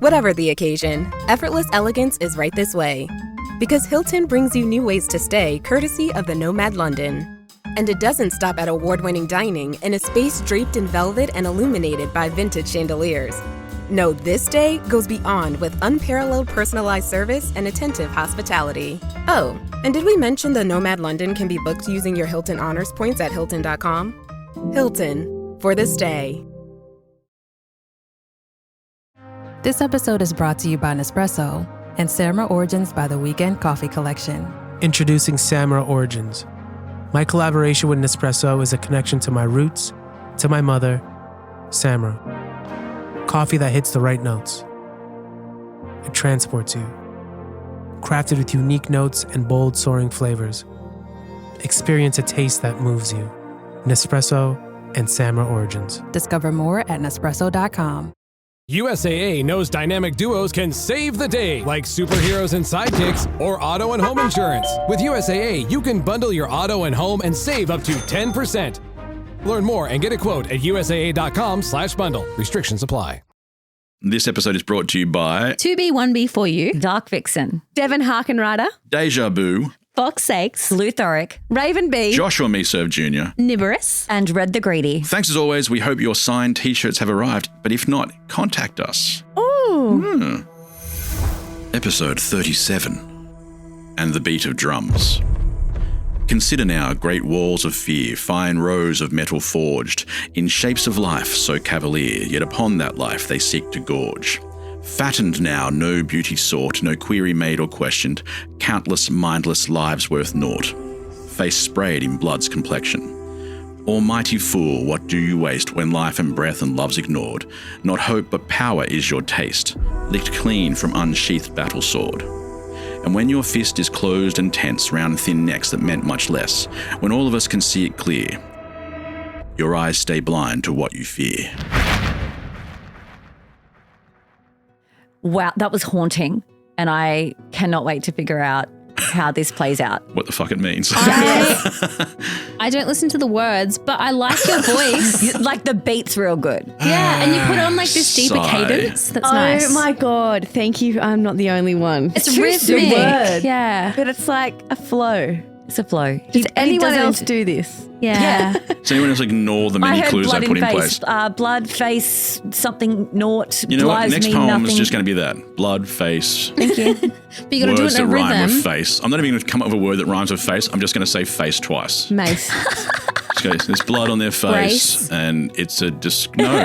Whatever the occasion, effortless elegance is right this way. Because Hilton brings you new ways to stay courtesy of the Nomad London. And it doesn't stop at award-winning dining in a space draped in velvet and illuminated by vintage chandeliers. No, this day goes beyond with unparalleled personalized service and attentive hospitality. Oh, and did we mention the Nomad London can be booked using your Hilton Honors points at Hilton.com? Hilton, for the stay. This episode is brought to you by Nespresso and Samra Origins by the Weekend Coffee Collection. Introducing Samra Origins. My collaboration with Nespresso is a connection to my roots, to my mother, Samra. Coffee that hits the right notes. It transports you. Crafted with unique notes and bold, soaring flavors. Experience a taste that moves you. Nespresso and Samra Origins. Discover more at Nespresso.com. USAA knows dynamic duos can save the day, like superheroes and sidekicks or auto and home insurance. With USAA, you can bundle your auto and home and save up to 10%. Learn more and get a quote at usaa.com/bundle. Restrictions apply. This episode is brought to you by 2B1B for you, Dark Vixen, Devon Harkenrider, Deja Vu, Fox Sakes, Luthoric, Raven B, Joshua Meserve Jr., Nibiris, and Red the Greedy. Thanks as always. We hope your signed t-shirts have arrived, but if not, contact us. Ooh. Episode 37, and the beat of drums. Consider now great walls of fear, fine rows of metal forged, in shapes of life so cavalier, yet upon that life they seek to gorge. Fattened now, no beauty sought, no query made or questioned, countless mindless lives worth naught, face sprayed in blood's complexion. Almighty fool, what do you waste when life and breath and love's ignored? Not hope but power is your taste, licked clean from unsheathed battle sword. And when your fist is closed and tense round thin necks that meant much less, when all of us can see it clear, your eyes stay blind to what you fear. Wow, that was haunting. And I cannot wait to figure out how this plays out. What the fuck it means. I don't listen to the words, but I like your voice. Like the beat's real good. Yeah, and you put on like this deeper Sigh. cadence. That's nice. Oh my God. Thank you. I'm not the only one. It's too rhythmic. word. Yeah. But it's like a flow. It's a flow. Does anyone doesn't- else do this? Yeah. Does anyone else ignore the I many heard clues I blood put in in face, place? blood, face, something, naught. You know what? lives Next mean poem nothing. is just going to be that. Blood, face, But you got to do words it in that a rhyme rhythm. with face. I'm not even going to come up with a word that rhymes with face. I'm just going to say face twice. Mace. Okay, there's blood on their face, Grace. and it's a no.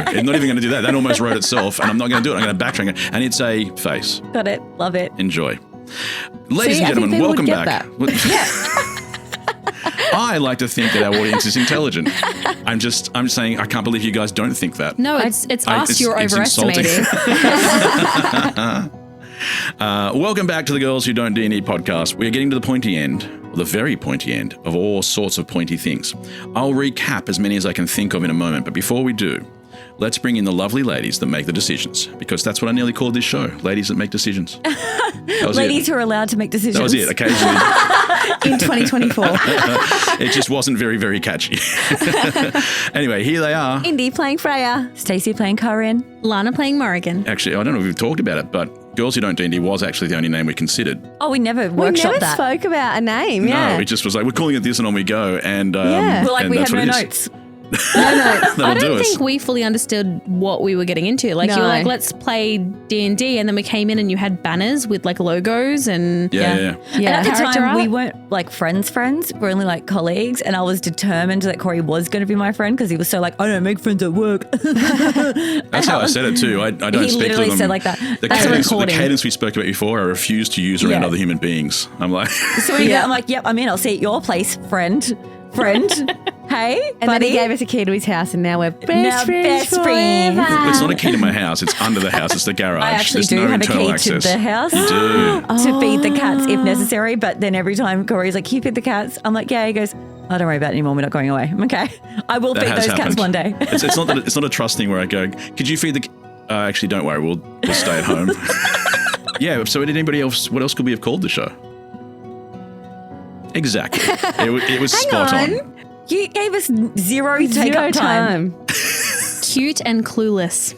I'm not even going to do that. That almost wrote itself, and I'm not going to do it. I'm going to backtrack it, and it's a face. Got it. Love it. Enjoy, ladies See, I and think gentlemen. people would Welcome get back. that. I like to think that our audience is intelligent. I'm saying I can't believe you guys don't think that. No, it's us you're it's overestimating. Welcome back to the Girls Who Don't D&D podcast. We are getting to the pointy end, the very pointy end, of all sorts of pointy things. I'll recap as many as I can think of in a moment, but before we do, let's bring in the lovely ladies that make the decisions, because that's what I nearly called this show, ladies that make decisions. Ladies who are allowed to make decisions. That was it, occasionally. In 2024. It just wasn't very, very catchy. Anyway, here they are. Indy playing Freya. Stacey playing Kaa'Riin. Lana playing Morrigan. Actually, I don't know if we've talked about it, but Girls Who Don't D&D was actually the only name we considered. Oh, we never We workshopped never that. spoke about a name. Yeah. No, it just was like, we're calling it this and on we go. And Yeah. We're like, and we that's have no what it is. notes. That'll I do don't us. think we fully understood what we were getting into. Like you were No. like, let's play D&D, and then we came in and you had banners with like logos and Yeah. And at the character time, we art. weren't like friends. We're only like colleagues. And I was determined that Cory was going to be my friend because he was so like, I don't make friends at work. That's how I said it too. I don't He speak to literally them. said like that. The That's a cadence, the recording. cadence we spoke about before, I refuse to use around Yeah. other human beings. I'm like, So when you go, I'm like, yep, I'm in. I'll see you at your place, friend. Hey, And then he gave us a key to his house, and now we're best friends forever. it's not a key to my house. It's under the house. It's the garage. I actually There's do no have a internal key access. to the house You do. to feed the cats if necessary. But then every time Cory's like, can you feed the cats? I'm like, yeah. He goes, oh, don't worry about it anymore. We're not going away. I'm okay. I will That feed has those cats happened. one day. It's not a trust thing where I go, could you feed the... actually, don't worry. We'll stay at home. Yeah, so did anybody else... What else could we have called the show? Exactly. It was spot on. You gave us zero take-up time. cute and clueless.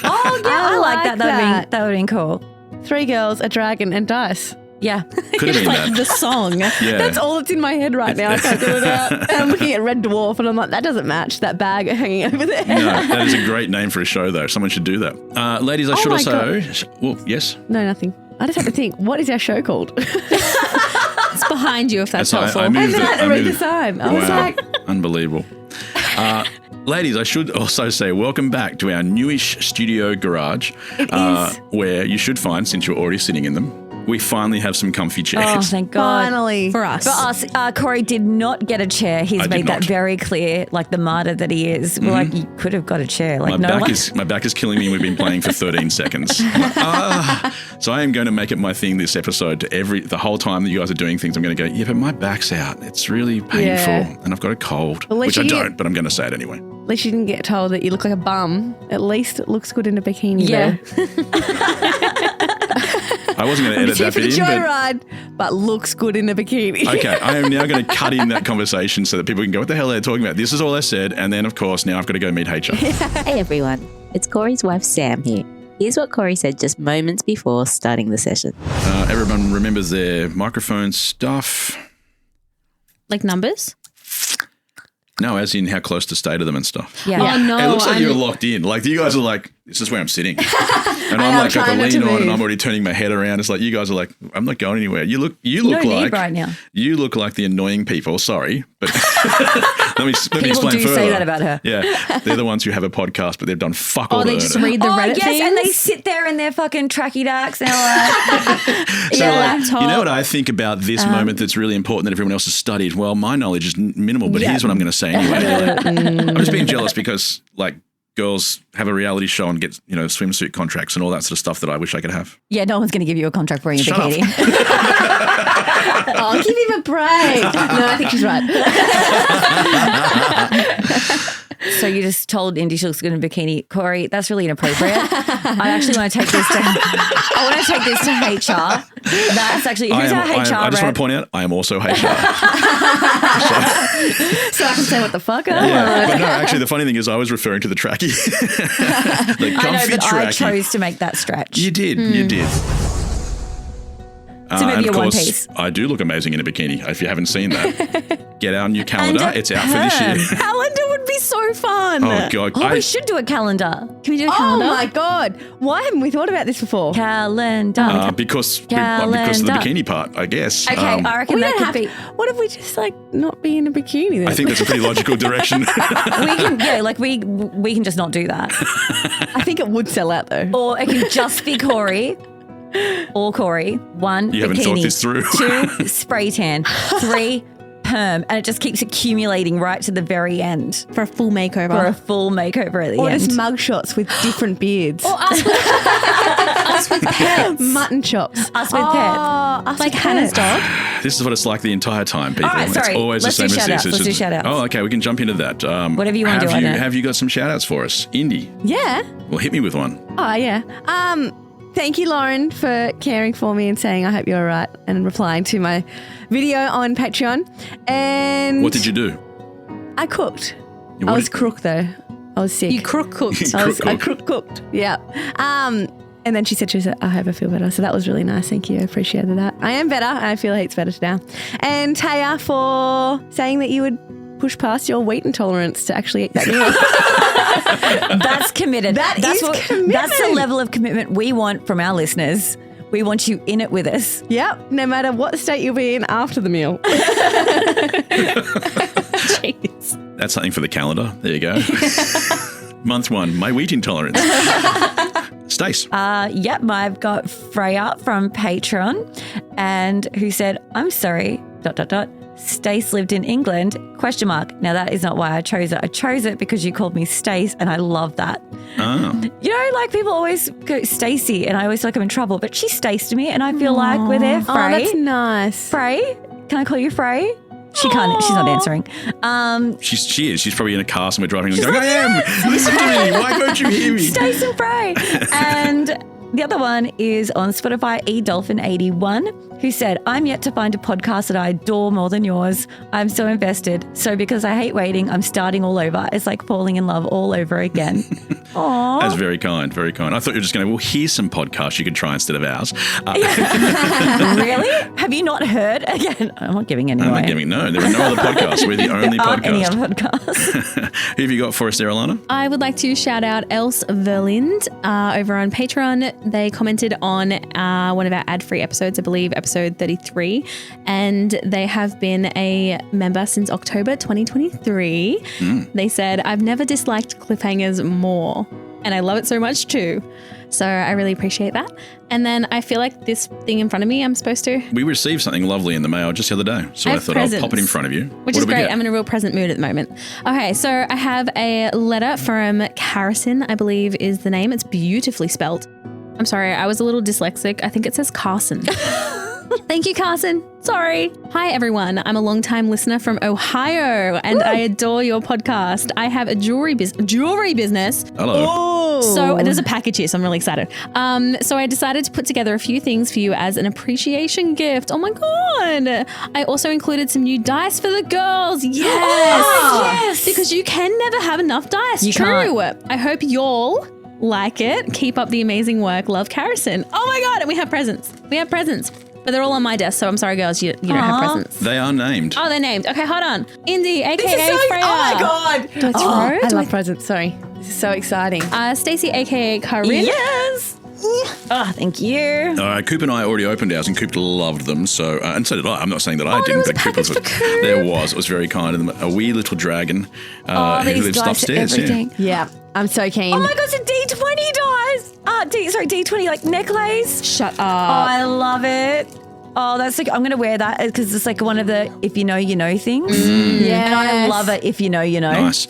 Oh, yeah, I like that. That would have been cool. 3 girls, a dragon, and dice. Yeah. Could have been Like that. the song. Yeah. That's all that's in my head right now. I can't get it out. And I'm looking at Red Dwarf and I'm like, that doesn't match that bag hanging over there. No, that is a great name for a show, though. Someone should do that. Ladies, I should my also... Well, yes? No, nothing. I just have to think, what is our show called? It's behind you if that's helpful. And then I had to read the sign. I was like, Unbelievable. Ladies, I should also say welcome back to our newish studio garage. It is. Where you should find, since you're already sitting in them, we finally have some comfy chairs. Oh, thank God. finally. For us. For us, Cory did not get a chair. He's I did made that not. very clear, like the martyr that he is. We're like, you could have got a chair. Like, My no back is killing me and we've been playing for 13 seconds. So I am going to make it my thing this episode to the whole time that you guys are doing things, I'm going to go, yeah, but my back's out. It's really painful Yeah. and I've got a cold, Well, which I you- don't, but I'm going to say it anyway. At least you didn't get told that you look like a bum. At least it looks good in a bikini. Yeah. I wasn't going to edit Here that for the bit in, but joyride, but looks good in a bikini. okay, I am now going to cut in that conversation so that people can go, what the hell are they talking about? This is all I said. And then, of course, now I've got to go meet HR. Hey everyone, it's Cory's wife Sam here. Here's what Cory said just moments before starting the session. Everyone remembers their microphone stuff. Like numbers? No, as in how close to stay to them and stuff. Yeah. Oh, no. It looks like you're locked in. Like you guys are like, this is where I'm sitting. And I'm like got the trying not lean to on and move. I'm already turning my head around. It's like you guys are like, I'm not going anywhere. You look no like need right now. You look like the annoying people. Sorry, but let me People explain do further. say that about her. Yeah, they're the ones who have a podcast, but they've done fuck all Oh, to they earn just it. read the Reddit yes, things? and they sit there in their fucking tracky dacks and they're like, So, Yeah, like, laptop. you know what I think about this moment that's really important that everyone else has studied? Well, my knowledge is minimal, but here's what I'm going to say anyway. I'm just being jealous because, like, girls have a reality show and get, swimsuit contracts and all that sort of stuff that I wish I could have. yeah, no one's going to give you a contract wearing a Shut up. bikini. Oh, give him a break. No, I think she's right. So you just told Indy she looks good in a bikini. Cory, that's really inappropriate. I actually want to take this to HR. That's actually, who's our HR I just want rep? to point out, I am also HR. So I can say what the fuck Yeah, but no, actually, the funny thing is I was referring to the trackie. The I know, comfy but I trackie. chose to make that stretch. You did. You did. So maybe and of a one course, piece. I do look amazing in a bikini. If you haven't seen that, get our new calendar. It's out for this year. Calendar would be so fun. Oh, God. Oh, we should do a calendar. Can we do a Oh calendar? my God. Why haven't we thought about this before? Calendar. Because of the Calendar. bikini part, I guess. Okay, I reckon We that don't could have be. to. What if we just not be in a bikini then? I think that's a pretty logical direction. We can, we can just not do that. I think it would sell out though. Or it can just be Cory. Or Cory. 1, You haven't bikini. thought this through. 2, spray tan. 3, perm. And it just keeps accumulating right to the very end For a full makeover. for a full makeover at the Or end. just mug shots with different beards. Or us with pets. Mutton chops. Us with pets. Us Like with Hannah's pets. dog. This is what it's like the entire time, people. All right, sorry. It's always Let's the do same as shout-outs. this. Let's do It's just- shout-outs. Oh, okay. We can jump into that. Whatever you want to do, I know. Have you got some shout outs for us? Indy. Yeah. Well, hit me with one. Oh, yeah. Thank you, Lauren, for caring for me and saying I hope you're all right and replying to my video on Patreon. And What did you do? I cooked. What I was did- crook though. I was sick. You cooked. I cooked. Yeah. And then she said, I hope I feel better. So that was really nice. Thank you. I appreciated that. I am better. I feel heaps better now. And Taya for saying that you would push past your wheat intolerance to actually eat that meal. That's committed. That's commitment. That's the level of commitment we want from our listeners. We want you in it with us. Yep. No matter what state you'll be in after the meal. Jeez. That's something for the calendar. There you go. Month 1, my wheat intolerance. Stace. Yep, I've got Freya from Patreon and who said, I'm sorry, ... Stace lived in England, ? Now that is not why I chose it. I chose it because you called me Stace and I love that. Oh. You know, like people always go Stacey and I always feel like I'm in trouble, but she Stace to me and I feel like we're there, Frey. Oh, that's nice. Frey? Can I call you Frey? She can't, she's not answering. She is. She's probably in a car somewhere driving and going, I am. Listen to me. Why don't you hear me? Stace and Frey. And the other one is on Spotify, eDolphin81, who said, I'm yet to find a podcast that I adore more than yours. I'm so invested. So because I hate waiting, I'm starting all over. It's like falling in love all over again. Aw. That's very kind, very kind. I thought you were just going to, well, here's some podcasts you could try instead of ours. Really? Have you not heard? Again, I'm not giving any I'm away. not giving, no, there are no other podcasts. We're the only There aren't any podcast. other podcasts. Who have you got for us there, Alana? I would like to shout out Else Verlind over on Patreon. They commented on one of our ad-free episodes, I believe, episode 33, and they have been a member since October 2023. They said, I've never disliked cliffhangers more, and I love it so much too. So I really appreciate that. And then I feel like this thing in front of me, I'm supposed to... We received something lovely in the mail just the other day, so I I have thought I'll pop it in presents, front of you. Which What is did we great. get? I'm in a real present mood at the moment. Okay, so I have a letter from Kaa'Riin, I believe is the name. It's beautifully spelt. I'm sorry, I was a little dyslexic. I think it says Carson. Thank you, Carson. Sorry. Hi, everyone. I'm a long-time listener from Ohio, and I adore your podcast. I have a jewelry business. Hello. So there's a package here, so I'm really excited. So I decided to put together a few things for you as an appreciation gift. Oh my God. I also included some new dice for the girls. Yes. yes. Because you can never have enough dice. You True. I hope y'all like it. Keep up the amazing work. Love, Kaa'Riin. Oh my God. And we have presents. But they're all on my desk, so I'm sorry, girls, you don't have presents. They are named. Oh, they're named. Okay, hold on. Indy, a.k.a. Freya. Oh my God. Do I throw? I love presents. Sorry. This is so exciting. Stacey, a.k.a. Kaa'Riin. Yes. Oh, thank you. All right, Coop and I already opened ours, and Coop loved them. So, and so did I. I'm not saying that I didn't, was a but Coop package for Coop. There was. It was very kind of them. A wee little dragon who These lives dice are upstairs. everything. Yeah, I'm so keen. Oh my God, it's a D20 dice. D20 like necklace. Shut Oh, up. I love it. Oh, that's like, I'm going to wear that because it's like one of the if you know things. Yeah, And I love it if you know. Nice.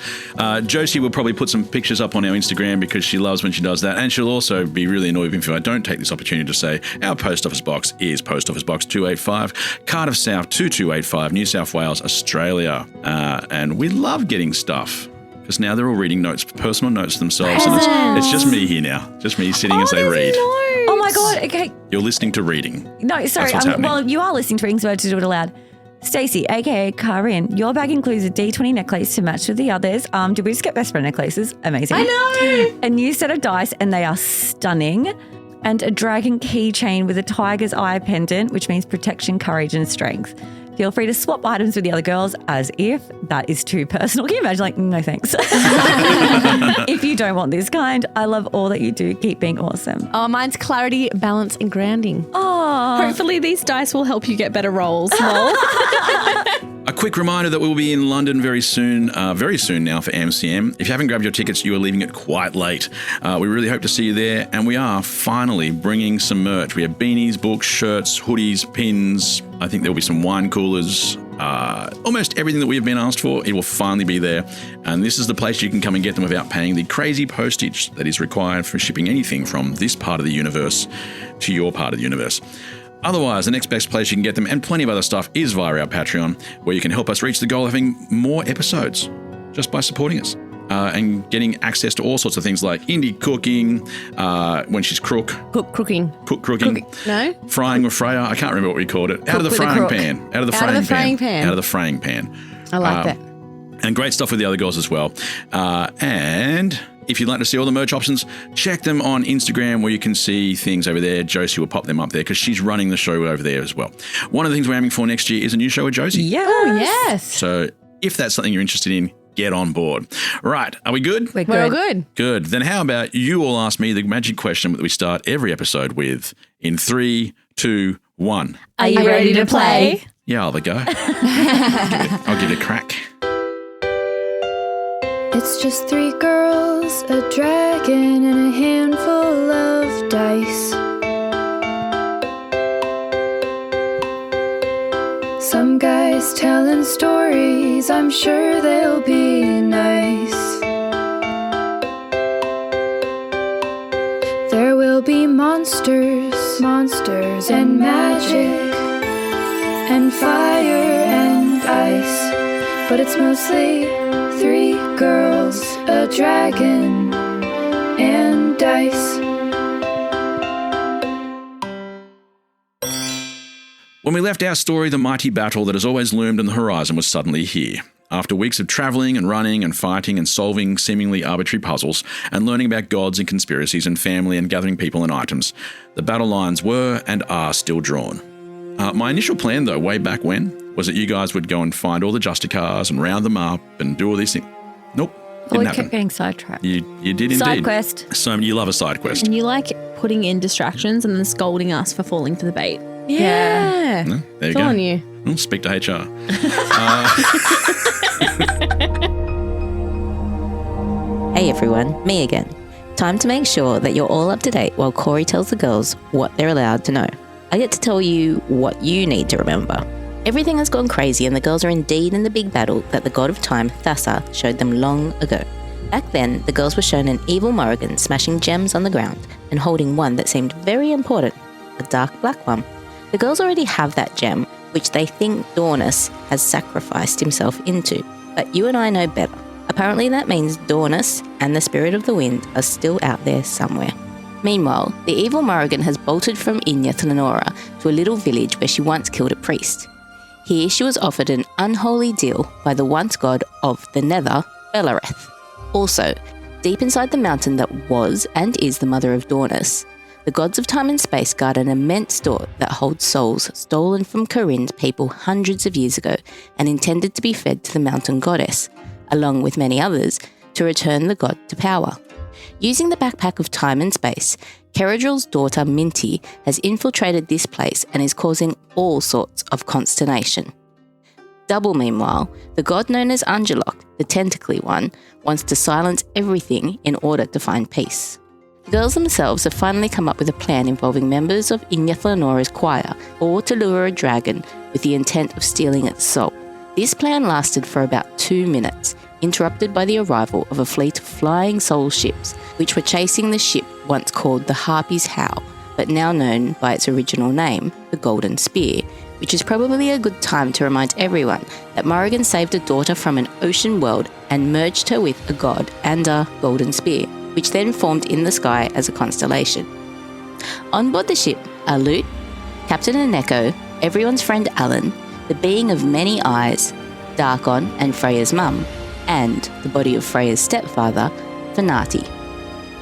Josie will probably put some pictures up on our Instagram because she loves when she does that. And she'll also be really annoyed if I don't take this opportunity to say our post office box is Post Office Box 285, Cardiff South 2285, New South Wales, Australia. And we love getting stuff because now they're all reading notes, personal notes themselves. And it's just me here now. Just me sitting as they read. Oh my God. Okay. You're listening to reading. No, sorry. That's what's happening. Well, you are listening to reading, so I have to do it aloud. Stacey, aka Kaa'Riin, your bag includes a D20 necklace to match with the others. Did we just get best friend necklaces? Amazing. I know. A new set of dice, and they are stunning. And a dragon keychain with a tiger's eye pendant, which means protection, courage, and strength. Feel free to swap items with the other girls as if that is too personal. Can you imagine? Like, no thanks. If you don't want this kind, I love all that you do. Keep being awesome. Oh, mine's clarity, balance, and grounding. Oh, Hopefully these dice will help you get better rolls. Lol. A quick reminder that we'll be in London very soon now for MCM. If you haven't grabbed your tickets, you are leaving it quite late. We really hope to see you there. And we are finally bringing some merch. We have beanies, books, shirts, hoodies, pins. I think there will be some wine coolers. Almost everything that we have been asked for, it will finally be there. And this is the place you can come and get them without paying the crazy postage that is required for shipping anything from this part of the universe to your part of the universe. Otherwise, the next best place you can get them and plenty of other stuff is via our Patreon, where you can help us reach the goal of having more episodes just by supporting us and getting access to all sorts of things like Indy cooking, when she's Crooking. cooking, No? frying with Freya. I can't remember what we called it. Out of the with a frying crook. pan. Out of the frying pan. I like that. And great stuff with the other girls as well. And if you'd like to see all the merch options, check them on Instagram where you can see things over there. Josie will pop them up there because she's running the show over there as well. One of the things we're aiming for next year is a new show with Josie. yes. Oh, yes. So if that's something you're interested in, get on board. Right. Are we good? We're We're all good. good. Good. Then how about you all ask me the magic question that we start every episode with in 3, 2, 1. Are you ready to play? Yeah, I'll have a go. I'll give it a crack. It's just 3 girls, a dragon, and a handful of dice. Some guys telling stories, I'm sure they'll be nice. There will be monsters and magic, and fire and ice. But it's mostly 3 girls, a dragon, and dice. When we left our story, the mighty battle that has always loomed on the horizon was suddenly here. After weeks of travelling and running and fighting and solving seemingly arbitrary puzzles and learning about gods and conspiracies and family and gathering people and items, the battle lines were and are still drawn. My initial plan, though, way back when, was that you guys would go and find all the Justicars and round them up and do all these things. Nope. We kept getting sidetracked. You did indeed. Side quest. So you love a side quest. And you like putting in distractions and then scolding us for falling for the bait. Yeah. No, there you It's go. all on you. Well, speak to HR. Hey everyone, me again. Time to make sure that you're all up to date while Cory tells the girls what they're allowed to know. I get to tell you what you need to remember. Everything has gone crazy and the girls are indeed in the big battle that the god of time, Thassa, showed them long ago. Back then, the girls were shown an evil Morrigan smashing gems on the ground and holding one that seemed very important, a dark black one. The girls already have that gem, which they think Dornus has sacrificed himself into, but you and I know better. Apparently that means Dornus and the spirit of the wind are still out there somewhere. Meanwhile, the evil Morrigan has bolted from Inyathlanora to a little village where she once killed a priest. Here she was offered an unholy deal by the once god of the Nether, Bellareth. Also, deep inside the mountain that was and is the mother of Dornus, the gods of time and space guard an immense store that holds souls stolen from Kaa'Riin's people hundreds of years ago and intended to be fed to the mountain goddess, along with many others, to return the god to power. Using the backpack of time and space, Caradril's daughter Minty has infiltrated this place and is causing all sorts of consternation. Double, meanwhile, the god known as Angelok, the tentacly one, wants to silence everything in order to find peace. The girls themselves have finally come up with a plan involving members of Inyathlanора's choir, or to lure a dragon with the intent of stealing its soul. This plan lasted for about 2 minutes, interrupted by the arrival of a fleet of flying soul ships, which were chasing the ship once called the Harpy's Howl, but now known by its original name, the Golden Spear, which is probably a good time to remind everyone that Morrigan saved a daughter from an ocean world and merged her with a god and a golden spear, which then formed in the sky as a constellation. On board the ship are Lute, Captain Aneko, everyone's friend Alan, the being of many eyes, Darkon and Freya's mum, and the body of Freya's stepfather, Fanati.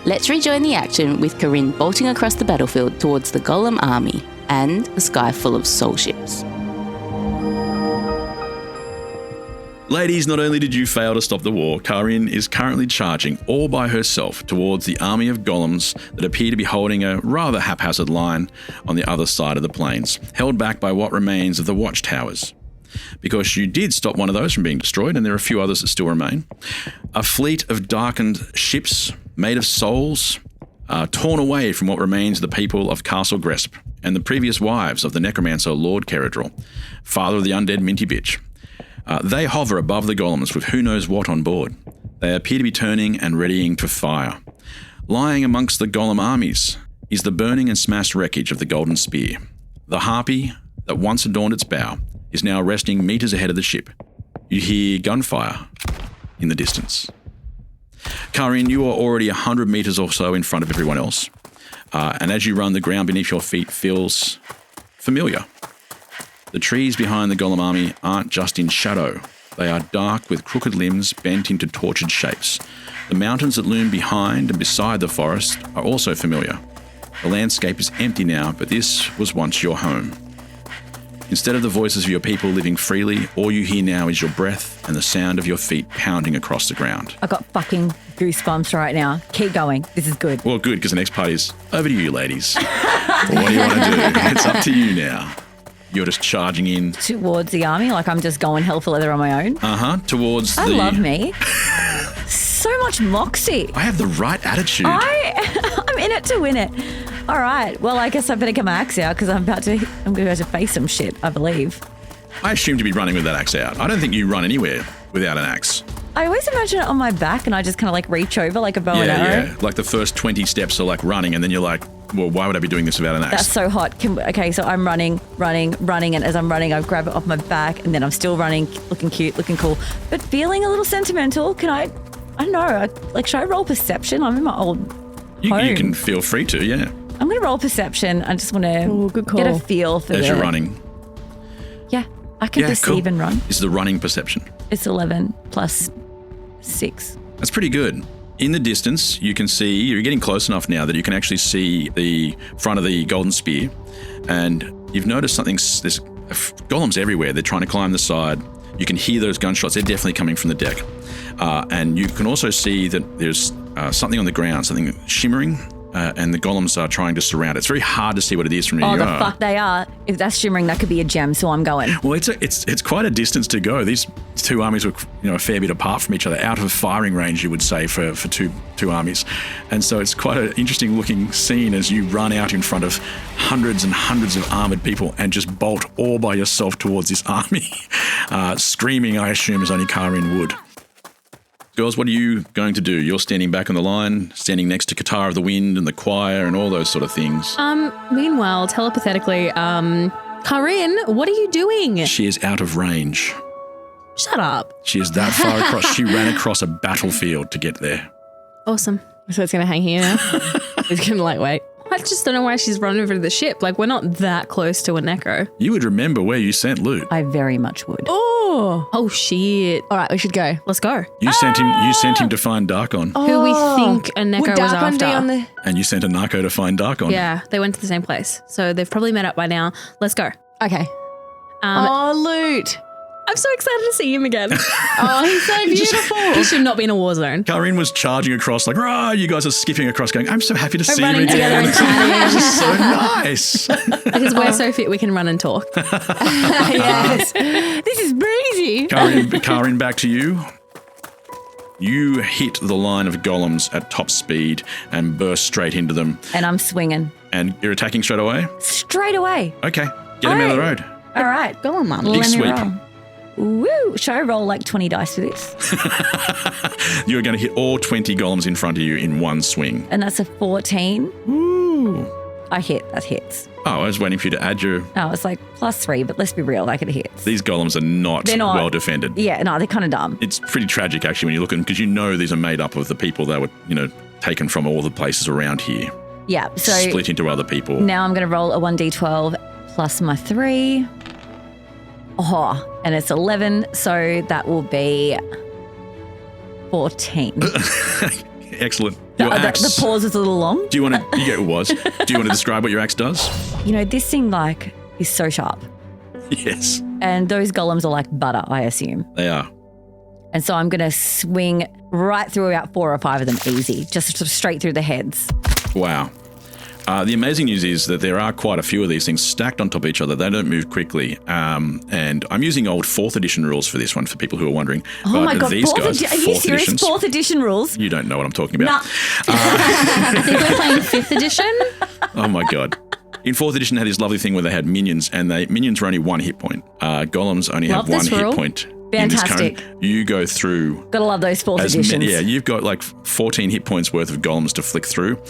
Let's rejoin the action with Kaa'Riin bolting across the battlefield towards the Golem army and a sky full of soul ships. Ladies, not only did you fail to stop the war, Kaa'Riin is currently charging all by herself towards the army of golems that appear to be holding a rather haphazard line on the other side of the plains, held back by what remains of the watchtowers. Because you did stop one of those from being destroyed, and there are a few others that still remain. A fleet of darkened ships made of souls torn away from what remains of the people of Castle Gresp and the previous wives of the necromancer Lord Caradril, father of the undead Minty Bitch. They hover above the golems with who knows what on board. They appear to be turning and readying to fire. Lying amongst the golem armies is the burning and smashed wreckage of the Golden Spear. The harpy that once adorned its bow is now resting meters ahead of the ship. You hear gunfire in the distance. Kaa'Riin, you are already 100 meters or so in front of everyone else. And as you run, the ground beneath your feet feels familiar. The trees behind the golem army aren't just in shadow. They are dark with crooked limbs bent into tortured shapes. The mountains that loom behind and beside the forest are also familiar. The landscape is empty now, but this was once your home. Instead of the voices of your people living freely, all you hear now is your breath and the sound of your feet pounding across the ground. I got fucking goosebumps right now. Keep going. This is good. Well, good, because the next part is over to you, ladies. What do you want to do? It's up to you now. You're just charging in. Towards the army, like I'm just going hell for leather on my own. Towards I love me. So much moxie. I have the right attitude. I'm in it to win it. All right. Well, I guess I better get my axe out because I'm going to have to face some shit, I believe. I assumed you'd be running with that axe out. I don't think you run anywhere without an axe. I always imagine it on my back and I just kind of like reach over like a bow and arrow. Yeah. Like the first 20 steps are like running and then you're like, well, why would I be doing this without an axe? That's so hot. Okay, so I'm running, and as I'm running, I grab it off my back and then I'm still running, looking cute, looking cool, but feeling a little sentimental. I don't know, should I roll perception? I'm in my old home. You can feel free to, yeah. I'm going to roll perception. I just want to get a feel for as you're running. Yeah, I can perceive and run. This is the running perception. It's 11 plus 6. That's pretty good. In the distance, you can see, you're getting close enough now that you can actually see the front of the golden spear. And you've noticed something, there's golems everywhere. They're trying to climb the side. You can hear those gunshots. They're definitely coming from the deck. And you can also see that there's something on the ground, something shimmering, and the golems are trying to surround it. It's very hard to see what it is from where you are. Oh, the fuck they are. If that's shimmering, that could be a gem, so I'm going. Well, it's quite a distance to go. These two armies were a fair bit apart from each other, out of firing range, you would say, for two armies. And so it's quite an interesting looking scene as you run out in front of hundreds and hundreds of armoured people and just bolt all by yourself towards this army, screaming, I assume, as only Kaa'Riin would. Girls, what are you going to do? You're standing back on the line, standing next to Qatar of the Wind and the choir and all those sort of things. Meanwhile, telepathetically, Kaa'Riin, what are you doing? She is out of range. Shut up. She is that far across. She ran across a battlefield to get there. Awesome. So it's going to hang here now? It's going to wait. I just don't know why she's run over to the ship. We're not that close to an echo. You would remember where you sent loot. I very much would. Oh shit. All right, we should go. Let's go. You sent him to find Darkon. Who we think a Neko was after. And you sent a narco to find Darkon. Yeah, they went to the same place. So they've probably met up by now. Let's go. Okay. Loot. I'm so excited to see him again. Oh, he's so beautiful. He should not be in a war zone. Kaa'Riin was charging across rah, you guys are skipping across going, I'm so happy to see you running together again. and chatting. This is so nice. Because we're so fit we can run and talk. Yes. This is breezy. Kaa'Riin, back to you. You hit the line of golems at top speed and burst straight into them. And I'm swinging. And you're attacking straight away? Straight away. Okay, get him out of the road. All right. Go on, Mum. Big sweep. Roll. Woo! Should I roll 20 dice for this? You're going to hit all 20 golems in front of you in one swing. And that's a 14. Ooh. I hit. That hits. Oh, I was waiting for you to add your... Oh, it's +3, but let's be real, it hits. These golems are not well defended. Yeah, no, they're kind of dumb. It's pretty tragic, actually, when you look at them, because these are made up of the people that were, taken from all the places around here. Yeah, so... Split into other people. Now I'm going to roll a 1d12 plus my 3. Oh, and it's 11, so that will be 14. Excellent. Your axe, the pause is a little long. Do you want to? Yeah, it was. Do you want to describe what your axe does? This thing is so sharp. Yes. And those golems are like butter, I assume. They are. And so I'm going to swing right through about 4 or 5 of them easy, just sort of straight through the heads. Wow. The amazing news is that there are quite a few of these things stacked on top of each other. They don't move quickly. And I'm using old 4th edition rules for this one for people who are wondering. Oh my God, these guys, are you serious? Editions, 4th edition rules? You don't know what I'm talking about. Nah. I think we're playing 5th edition. Oh my God. In 4th edition, they had this lovely thing where they had minions, and minions were only 1 hit point. Golems only have 1 hit point. Fantastic. You go through. Gotta love those 4th editions. You've got 14 hit points worth of golems to flick through.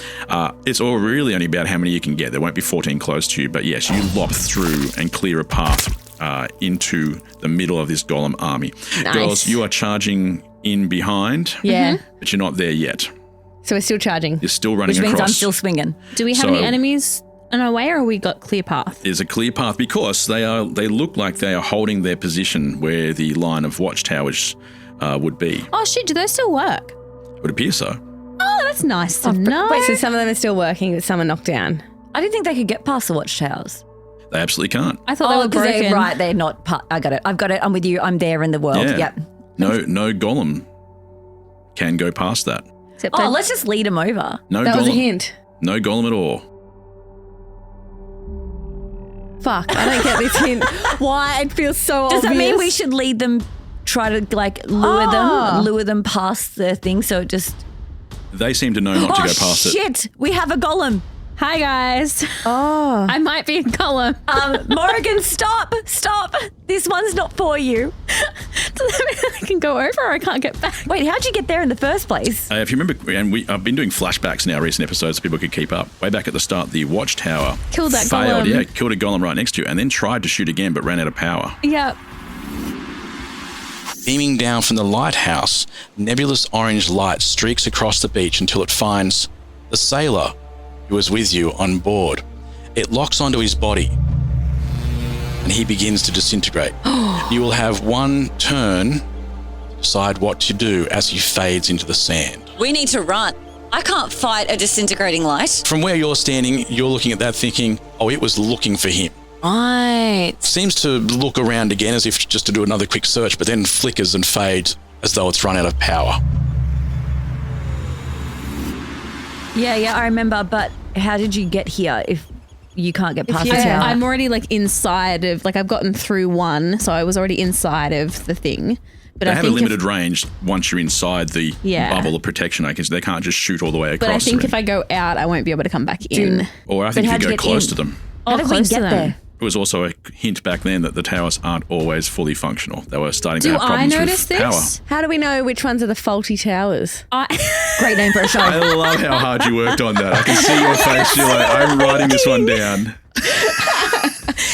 It's all really only about how many you can get. There won't be 14 close to you, but yes, you lop through and clear a path into the middle of this golem army. Nice. Girls, you are charging in behind. Yeah. But you're not there yet. So we're still charging. You're still running Which means across. I'm still swinging. Do we have any enemies on our way, or we got clear path? There's a clear path because they look like they are holding their position where the line of watchtowers would be. Oh shit, do those still work? It would appear so. Oh, that's nice to know. Wait, so some of them are still working, but some are knocked down. I didn't think they could get past the watchtowers. They absolutely can't. I thought they were broken. They're not I got it. I've got it. I'm with you. I'm there in the world. Yeah. Yep. No golem can go past that. Let's just lead them over. No That golem. was a hint. No golem at all. Fuck, I don't get this hint. Why? It feels so Does obvious. that mean we should lead them, try to lure them past the thing so it just... They seem to know not to go past it. Shit, we have a golem. Hi guys. Oh. I might be a golem. Morrigan, stop. This one's not for you. Does that mean I can go over or I can't get back? Wait, how'd you get there in the first place? If you remember, and I've been doing flashbacks in our recent episodes so people could keep up. Way back at the start, the watchtower Killed that failed. golem. Yeah, killed a golem right next to you and then tried to shoot again but ran out of power. Yep. Beaming down from the lighthouse, nebulous orange light streaks across the beach until it finds the sailor who was with you on board. It locks onto his body and he begins to disintegrate. You will have one turn decide what to do as he fades into the sand. We need to run. I can't fight a disintegrating light. From where you're standing, you're looking at that thinking, oh, it was looking for him. Right. Seems to look around again as if just to do another quick search, but then flickers and fades as though it's run out of power. Yeah, I remember, but how did you get here if you can't get past the tower? I'm already like inside of, like I've gotten through one, so I was already inside of the thing. But they I have a think limited range once you're inside the bubble of protection. I guess they can't just shoot all the way across. But I think if I go out, I won't be able to come back in. Or I think if you go close to them. How did we get there? It was also a hint back then that the towers aren't always fully functional. They were starting to Do have problems I notice with this? power. How do we know which ones are the faulty towers? Great name for a show. I love how hard you worked on that. I can see your face. You're like, I'm writing this one down.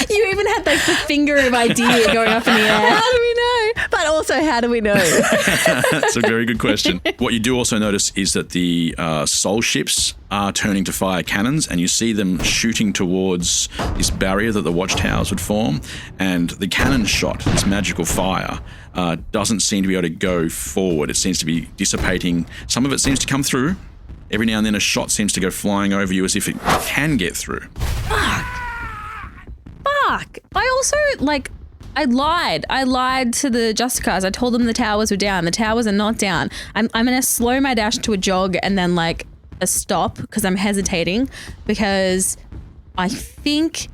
You even had like the finger of idea going up in the air. How do we know? But also, how do we know? That's a very good question. What you do also notice is that the soul ships are turning to fire cannons, and you see them shooting towards this barrier that the watchtowers would form. And the cannon shot, this magical fire, doesn't seem to be able to go forward. It seems to be dissipating. Some of it seems to come through. Every now and then a shot seems to go flying over you as if it can get through. Fuck. I also, I lied. I lied to the Justicars. I told them the towers were down. The towers are not down. I'm going to slow my dash to a jog and then, a stop because I'm hesitating because I think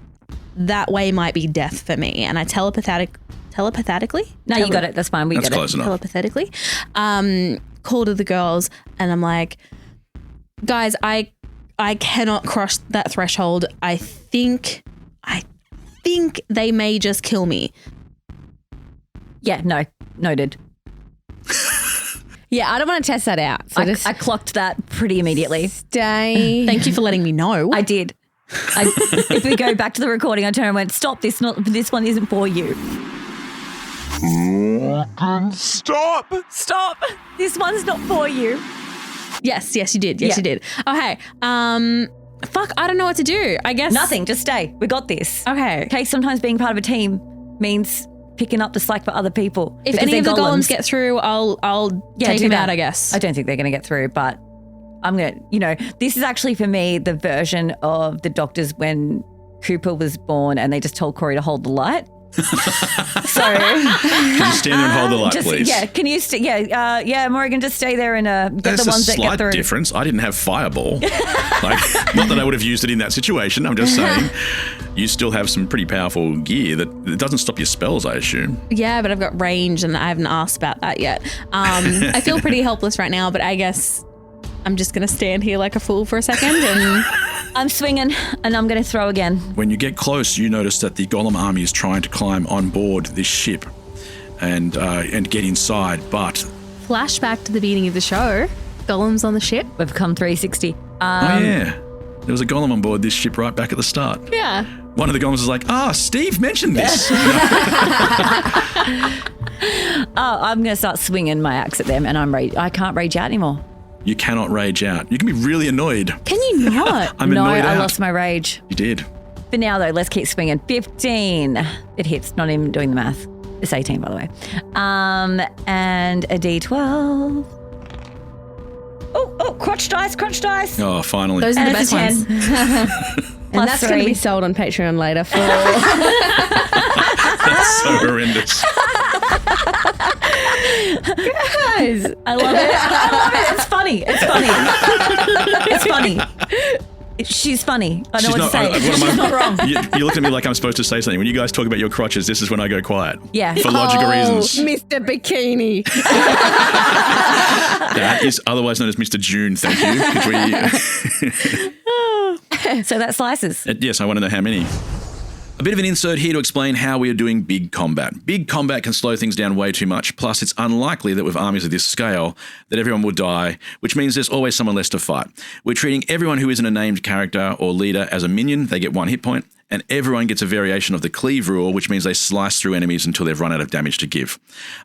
that way might be death for me. And I telepathically? No, you got it. That's fine. That's got close it. enough. Telepathetically. Call to the girls and I'm like, guys, I cannot cross that threshold. I think they may just kill me. Yeah, no, noted. Yeah, I don't want to test that out. So I clocked that pretty immediately. Stay. Thank you for letting me know. I did. If we go back to the recording, I turned and went, stop, this one isn't for you. Stop! This one's not for you. Yes, you did. Yes, you did. Okay. Fuck, I don't know what to do. I guess Nothing, just stay. We got this. Okay. Sometimes being part of a team means picking up the slack for other people. If any of the golems get through, I'll take them out, I guess. I don't think they're going to get through, but I'm going to, this is actually for me the version of the doctors when Cooper was born and they just told Cory to hold the light. So can you stand there and hold the light, please? Yeah, can you Morrigan, just stay there and get There's the ones that get a slight through. difference. I didn't have fireball. Not that I would have used it in that situation. I'm just saying you still have some pretty powerful gear that it doesn't stop your spells, I assume. Yeah, but I've got range and I haven't asked about that yet. I feel pretty helpless right now, but I guess I'm just going to stand here like a fool for a second and I'm swinging and I'm going to throw again. When you get close, you notice that the golem army is trying to climb on board this ship and get inside, but... Flashback to the beginning of the show. Golems on the ship. We've come 360. oh, yeah. There was a golem on board this ship right back at the start. Yeah. One of the golems was like, Steve mentioned this. I'm going to start swinging my axe at them and I can't rage out anymore. You cannot rage out. You can be really annoyed. Can you not? I'm annoyed I out. lost my rage. You did. For now, though, let's keep swinging. 15. It hits, not even doing the math. It's 18, by the way. And a D12. Oh, crotch dice. Oh, finally. Those are the best ones. And that's going to be sold on Patreon later for... That's so horrendous. Guys, I love it. It's funny. It's funny. She's funny. I know what to say. She's not wrong. You look at me like I'm supposed to say something. When you guys talk about your crotches, this is when I go quiet. Yeah. For logical reasons. Mr. Bikini. That is otherwise known as Mr. June, thank you. So that slices. Yes, I want to know how many. A bit of an insert here to explain how we are doing big combat. Big combat can slow things down way too much, plus it's unlikely that with armies of this scale that everyone will die, which means there's always someone less to fight. We're treating everyone who isn't a named character or leader as a minion. They get 1 hit point, and everyone gets a variation of the cleave rule, which means they slice through enemies until they've run out of damage to give.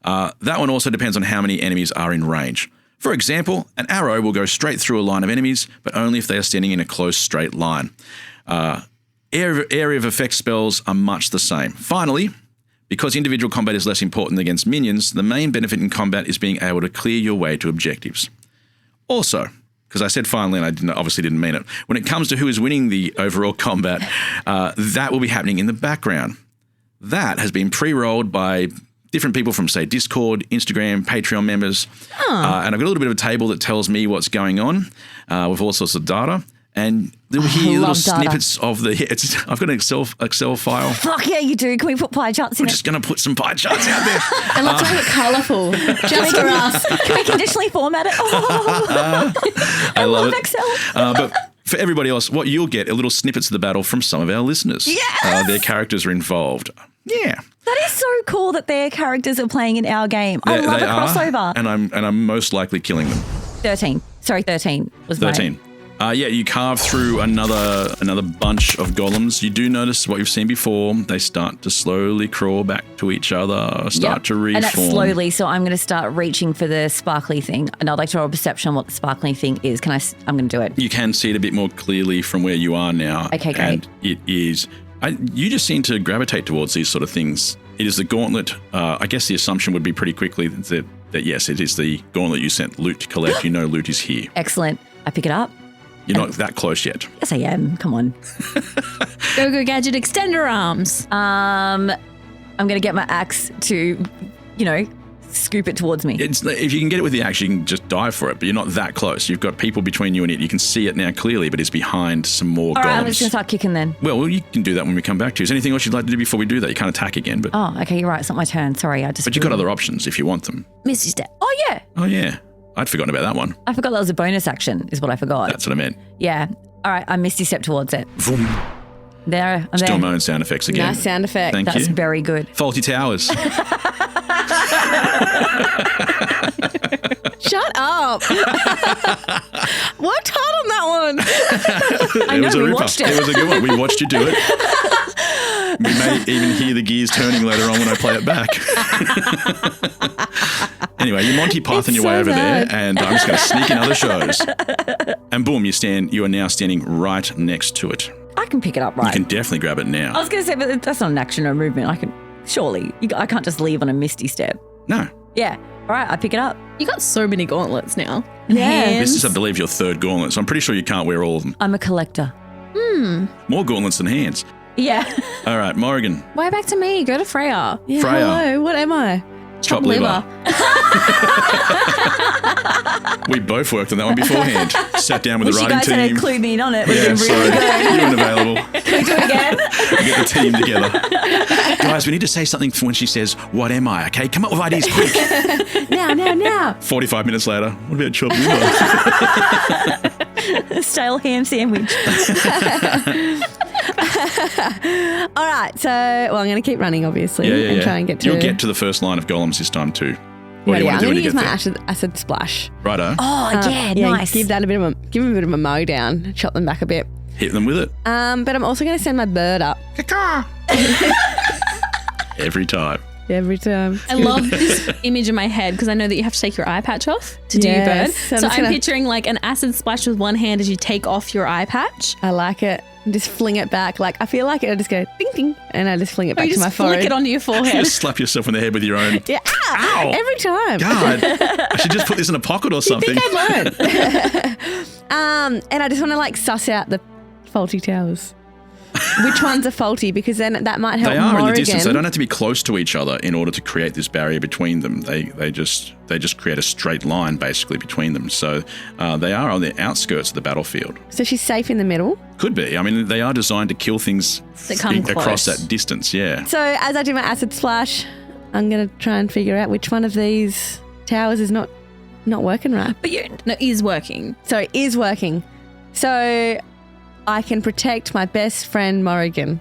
That one also depends on how many enemies are in range. For example, an arrow will go straight through a line of enemies, but only if they are standing in a close straight line. Area of effect spells are much the same. Finally, Because individual combat is less important against minions, the main benefit in combat is being able to clear your way to objectives. Also, because I said finally and I obviously didn't mean it, when it comes to who is winning the overall combat, that will be happening in the background. That has been pre-rolled by different people from, say, Discord, Instagram, Patreon members. And I've got a little bit of a table that tells me what's going on with all sorts of data. And you'll hear little snippets of the... I've got an Excel file. Fuck yeah, you do. Can we put pie charts in I'm just going to put some pie charts out there. And let's make it colourful. Just for us. Can we conditionally format it? Oh, I love it. Excel. But for everybody else, what you'll get are little snippets of the battle from some of our listeners. Yes! Their characters are involved. Yeah. That is so cool that their characters are playing in our game. I love a crossover. And I'm most likely killing them. 13. Sorry, 13 was 13. You carve through another bunch of golems. You do notice what you've seen before. They start to slowly crawl back to each other, start to reform. And that's slowly, so I'm going to start reaching for the sparkly thing. And I'd like to roll a perception on what the sparkly thing is. I'm going to do it. You can see it a bit more clearly from where you are now. Okay, great. And it is... you just seem to gravitate towards these sort of things. It is the gauntlet. I guess the assumption would be pretty quickly that yes, it is the gauntlet you sent loot to collect. You know loot is here. Excellent. I pick it up. You're not that close yet. Yes, I am. Come on. Go gadget extender arms. I'm going to get my axe to, scoop it towards me. If you can get it with the axe, you can just dive for it, but you're not that close. You've got people between you and it. You can see it now clearly, but it's behind some more golems. All right, I'm just going to start kicking then. Well, you can do that when we come back to you. Is there anything else you'd like to do before we do that? You can't attack again, but... Oh, okay, you're right. It's not my turn. Sorry, But you've got other options if you want them. Misty Step. Oh, yeah. Oh, yeah. I'd forgotten about that one. I forgot that was a bonus action, is what I forgot. That's what I meant. Yeah. All right, I Misty Step towards it. Vroom. There, I'm Still there. my own sound effects again. Nice sound effect. Thank you. That's very good. Faulty towers. Shut up. Worked hard on that one. I know, we watched it. It was a good one. We watched you do it. We may even hear the gears turning later on when I play it back. Anyway, you Monty Python your way over there, and I'm just going to sneak in other shows. And boom, you are now standing right next to it. I can pick it up, right? You can definitely grab it now. I was going to say, but that's not an action or movement. I can, surely. I can't just leave on a Misty Step. No. Yeah. All right, I pick it up. You got so many gauntlets now. Yeah. This is, I believe, your third gauntlet, so I'm pretty sure you can't wear all of them. I'm a collector. More gauntlets than hands. Yeah. All right, Morrigan. Why back to me? Go to Freya. Yeah, Freya. hello, what am I? Chop liver. We both worked on that one beforehand. Sat down with the Wish you writing guys team. had included me in on it. We've been sorry. really good. You weren't available. Can we do it again? We get the team together. Guys, we need to say something for when she says, "What am I?" Okay, come up with ideas quick. Now. 45 minutes later, what about chop liver? Stale ham sandwich. All right, so I'm going to keep running, obviously, and try and get to... You'll get to the first line of golems this time too. What do you I'm want to do going when to you use get my there? acid splash. Righto. Oh, yeah, nice. Give them a bit of a mow down, chop them back a bit. Hit them with it. But I'm also going to send my bird up. Every time. Every time. I love this image in my head because I know that you have to take your eye patch off to do your bird. Yes, So I'm picturing like an acid splash with one hand as you take off your eye patch. I like it. And just fling it back. Like, I feel like it'll just go ding, ding, and I just fling it back to my forehead. Flick it onto your You forehead. just slap yourself in the head with your own. Yeah. Ow! Every time. God, I should just put this in a pocket or something. I think I'd learn. And I just want to like suss out the faulty towers. Which ones are faulty? Because then that might help They are Morrigan. in the distance. They don't have to be close to each other in order to create this barrier between them. They just create a straight line basically between them. So they are on the outskirts of the battlefield. So she's safe in the middle. Could be. I mean, they are designed to kill things That come across close. that distance. Yeah. So as I do my acid splash, I'm going to try and figure out which one of these towers is not working right. But no, it is working. So it is working. So I can protect my best friend Morrigan.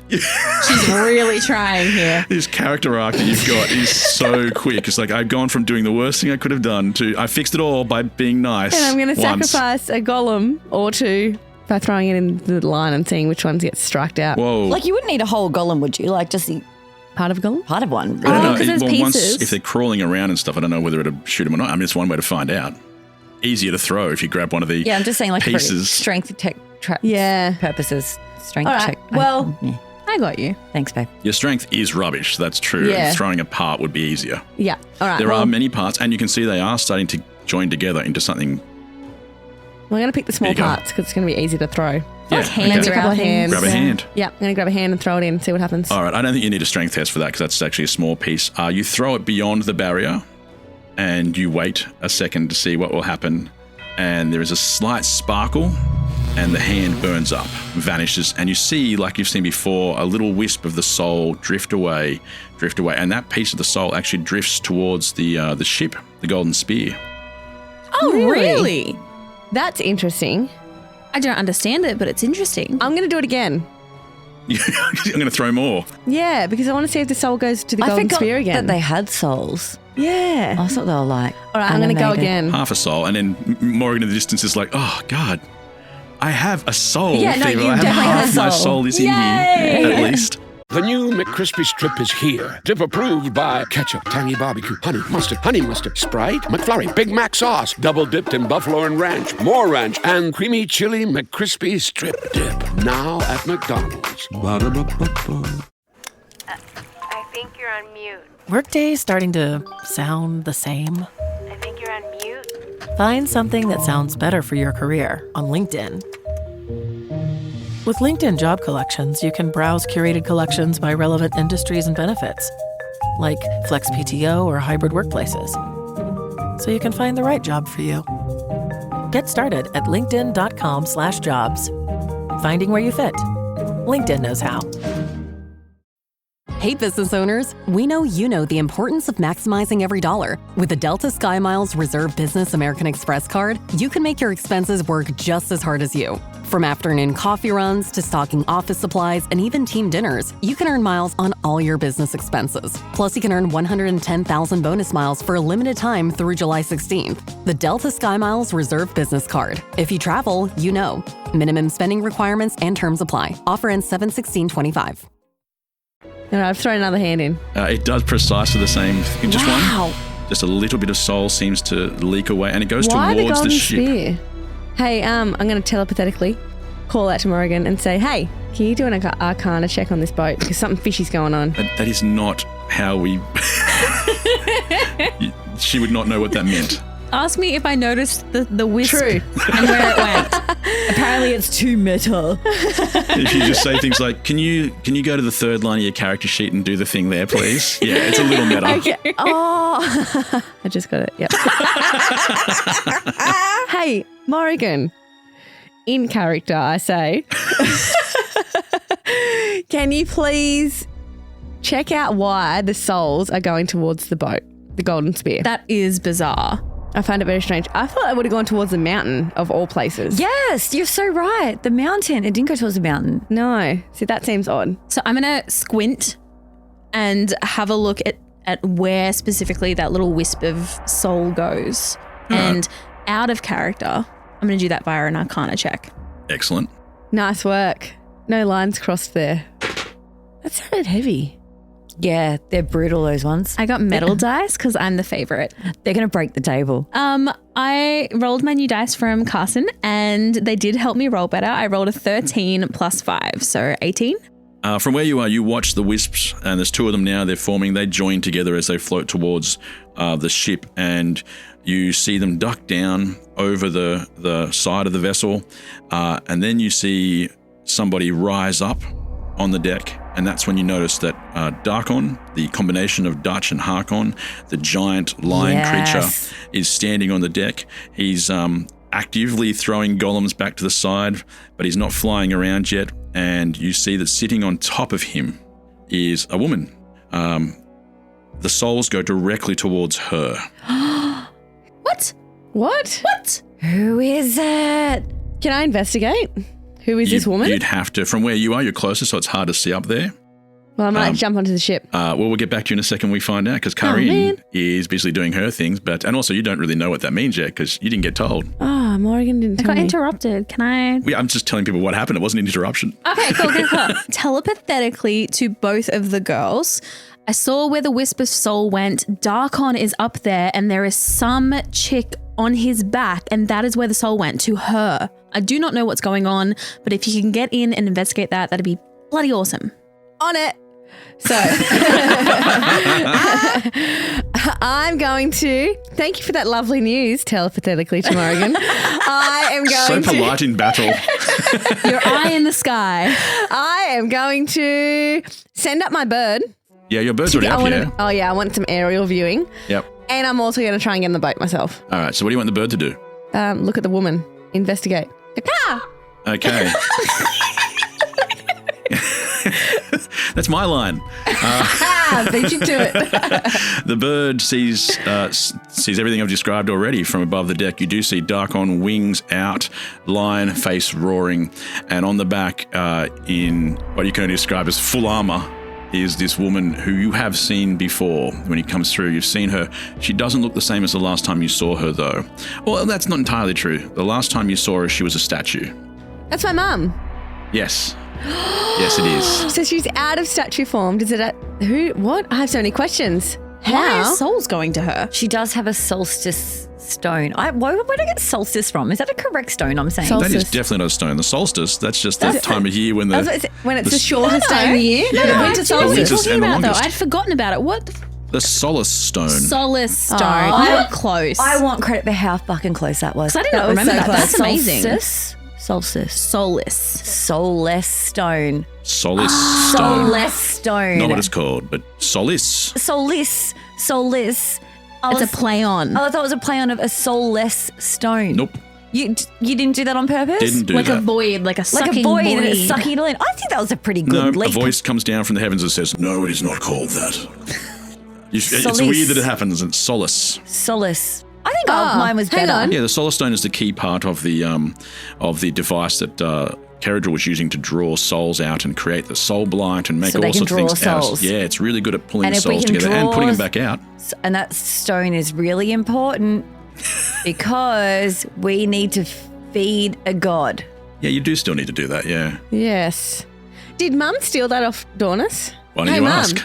She's really trying here. This character arc that you've got is so quick. It's like I've gone from doing the worst thing I could have done to I fixed it all by being nice. And I'm going to once. sacrifice a golem or two by throwing it in the line and seeing which ones get striked out. Whoa. Like, you wouldn't need a whole golem, would you? Like, just the Part of a golem? part of one. I don't know. 'cause there's Once, pieces. if they're crawling around and stuff, I don't know whether it'll shoot them or not. I mean, it's one way to find out. Easier to throw if you grab one of the Yeah, I'm just saying, like, for pieces. strength check Yeah. purposes. Strength All right. check. Well, I got you. Thanks, babe. Your strength is rubbish. That's true. Yeah. And throwing a part would be easier. Yeah. All right. There are many parts, and you can see they are starting to join together into something. We're going to pick the small Bigger. parts because it's going to be easy to throw. Yeah, hands okay. are Grab a out hand. Grab a hand. Yeah, I'm going to grab a hand and throw it in and see what happens. All right, I don't think you need a strength test for that because that's actually a small piece. You throw it beyond the barrier and you wait a second to see what will happen. And there is a slight sparkle and the hand burns up, vanishes. And you see, like you've seen before, a little wisp of the soul drift away. And that piece of the soul actually drifts towards the ship, the Golden Spear. Oh, really? That's interesting. I don't understand it, but it's interesting. I'm going to do it again. I'm going to throw more. Yeah, because I want to see if the soul goes to the Golden Spear again. that they had souls. Yeah. I thought they were like. All right, I'm going to go again. Half a soul. And then Morrigan in the distance is like, oh, God, I have a soul. Yeah, no, people. you I have definitely have half a my soul. soul is in here, at least. The new McCrispy Strip is here. Dip approved by ketchup, tangy barbecue, honey mustard, Sprite, McFlurry, Big Mac sauce, double dipped in buffalo and ranch, more ranch, and creamy chili McCrispy Strip Dip. Now at McDonald's. Ba-da-ba-ba-ba. I think you're on mute. Workday's starting to sound the same. I think you're on mute. Find something that sounds better for your career on LinkedIn. With LinkedIn Job Collections, you can browse curated collections by relevant industries and benefits, like flex PTO or hybrid workplaces, so you can find the right job for you. Get started at linkedin.com/jobs. Finding where you fit. LinkedIn knows how. Hey business owners, we know you know the importance of maximizing every dollar. With the Delta SkyMiles Reserve Business American Express card, you can make your expenses work just as hard as you. From afternoon coffee runs to stocking office supplies and even team dinners, you can earn miles on all your business expenses. Plus, you can earn 110,000 bonus miles for a limited time through July 16th. The Delta SkyMiles Reserve Business Card. If you travel, you know. Minimum spending requirements and terms apply. Offer ends 7/16/25. All right, I've thrown another hand in. It does precisely the same. Just Wow. one. Just a little bit of soul seems to leak away, and it goes Why the towards Golden the ship. Spear? Hey, I'm going to telepathetically call out to Morrigan and say, hey, can you do an Arcana check on this boat? Because something fishy's going on. That is not how we... She would not know what that meant. Ask me if I noticed the wisp True. and where it went. Apparently it's too metal. If you just say things like, can you go to the third line of your character sheet and do the thing there, please? Yeah, it's a little meta. Okay. Oh, I just got it. Yep. Hey, Morrigan. In character, I say. Can you please check out why the souls are going towards the boat, the Golden Spear? That is bizarre. I find it very strange. I thought I would have gone towards the mountain of all places. Yes, you're so right. The mountain. It didn't go towards the mountain. No. See, that seems odd. So I'm going to squint and have a look at where specifically that little wisp of soul goes. And out of character, I'm going to do that via an Arcana check. Excellent. Nice work. No lines crossed there. That sounded heavy. Yeah, they're brutal, those ones. I got metal dice because I'm the favorite. They're going to break the table. I rolled my new dice from Carson and they did help me roll better. I rolled a 13 plus 5, so 18. From where you are, you watch the wisps, and there's two of them now. They're forming. They join together as they float towards the ship, and you see them duck down over the side of the vessel, and then you see somebody rise up on the deck, and that's when you notice that Darkon, the combination of Dutch and Harkon, the giant lion creature, is standing on the deck. He's actively throwing golems back to the side, but he's not flying around yet, and you see that sitting on top of him is a woman. The souls go directly towards her. What? What? What? Who is it? Can I investigate? Who is this woman? You'd have to. From where you are, you're closer, so it's hard to see up there. Well, I might jump onto the ship. Well, we'll get back to you in a second when we find out, because Kaa'Riin is busy doing her things, and also you don't really know what that means yet, because you didn't get told. Oh, Morrigan didn't tell I got me. interrupted. Can I? I'm just telling people what happened. It wasn't an interruption. Okay, cool. Telepathetically to both of the girls, I saw where the wisp of soul went. Darkon is up there and there is some chick on his back, and that is where the soul went, to her. I do not know what's going on, but if you can get in and investigate that, that'd be bloody awesome. On it. So I'm going to thank you for that lovely news telepathically to Morrigan. I am going So polite in battle. Your eye in the sky. I am going to send up my bird. Yeah, your bird's already up here. Oh yeah, I want some aerial viewing. Yep. And I'm also going to try and get on the boat myself. All right, so what do you want the bird to do? Look at the woman. Investigate. Okay. That's my line. Beat you to it. The bird sees everything I've described already from above the deck. You do see Darkon wings out, lion face roaring, and on the back in what you can only describe as full armor is this woman who you have seen before when he comes through. You've seen her. She doesn't look the same as the last time you saw her, though. Well, that's not entirely true. The last time you saw her, she was a statue. That's my mum. Yes. Yes, it is. So she's out of statue form. Is it at who? What? I have so many questions. Why How? are souls going to her? She does have a solstice stone. Where did I get solstice from? Is that a correct stone I'm saying? That is definitely not a stone. The solstice, that's just the time of year when it's the shortest day of the year. No, The no, winter what solstice. are you winter's talking and the about though? longest. I'd forgotten about it. What? The solace stone. Solace stone. Oh, You were close. I want credit for how fucking close that was. 'Cause I did not remember that. That's amazing. Solstice. Solace stone. Solace stone. Solace stone. Not what it's called, but solace. Solace. It's a play on. Oh, I thought it was a play on of a soulless stone. Nope. You didn't do that on purpose? Didn't do like that. a void, like a sucking like a void and void. it's sucking it in. I think that was a pretty No, good a leap. voice comes down from the heavens and says, "No, it is not called that." It's Solace. weird that it happens. It's solace. Solace. I think mine was better. Yeah, the solar stone is the key part of the device that Caradriel was using to draw souls out and create the soul blight and make So all they can sorts of things draw out. souls. Yeah, it's really good at pulling And the if we souls can together and draw- putting them back out. And that stone is really important because we need to feed a god. Yeah, you do still need to do that. Yeah. Yes. Did Mum steal that off Dornus? Why don't Hey, you Mum. ask?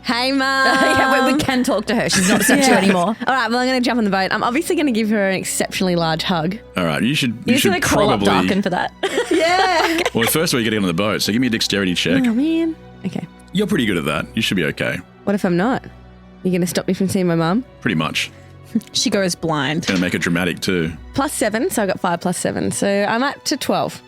Hey, Mum. Yeah, we can talk to her. She's not a statue anymore. All right, well, I'm going to jump on the boat. I'm obviously going to give her an exceptionally large hug. All right, you should. You're You just going should to crawl up probably. Darken for that. Yeah. Well, first of all, you got to get on the boat. So give me a dexterity check. Oh, man. Okay. You're pretty good at that. You should be okay. What if I'm not? You're going to stop me from seeing my mum? Pretty much. She goes blind. Going to make it dramatic too. +7, so I got 5 + 7. So I'm up to 12.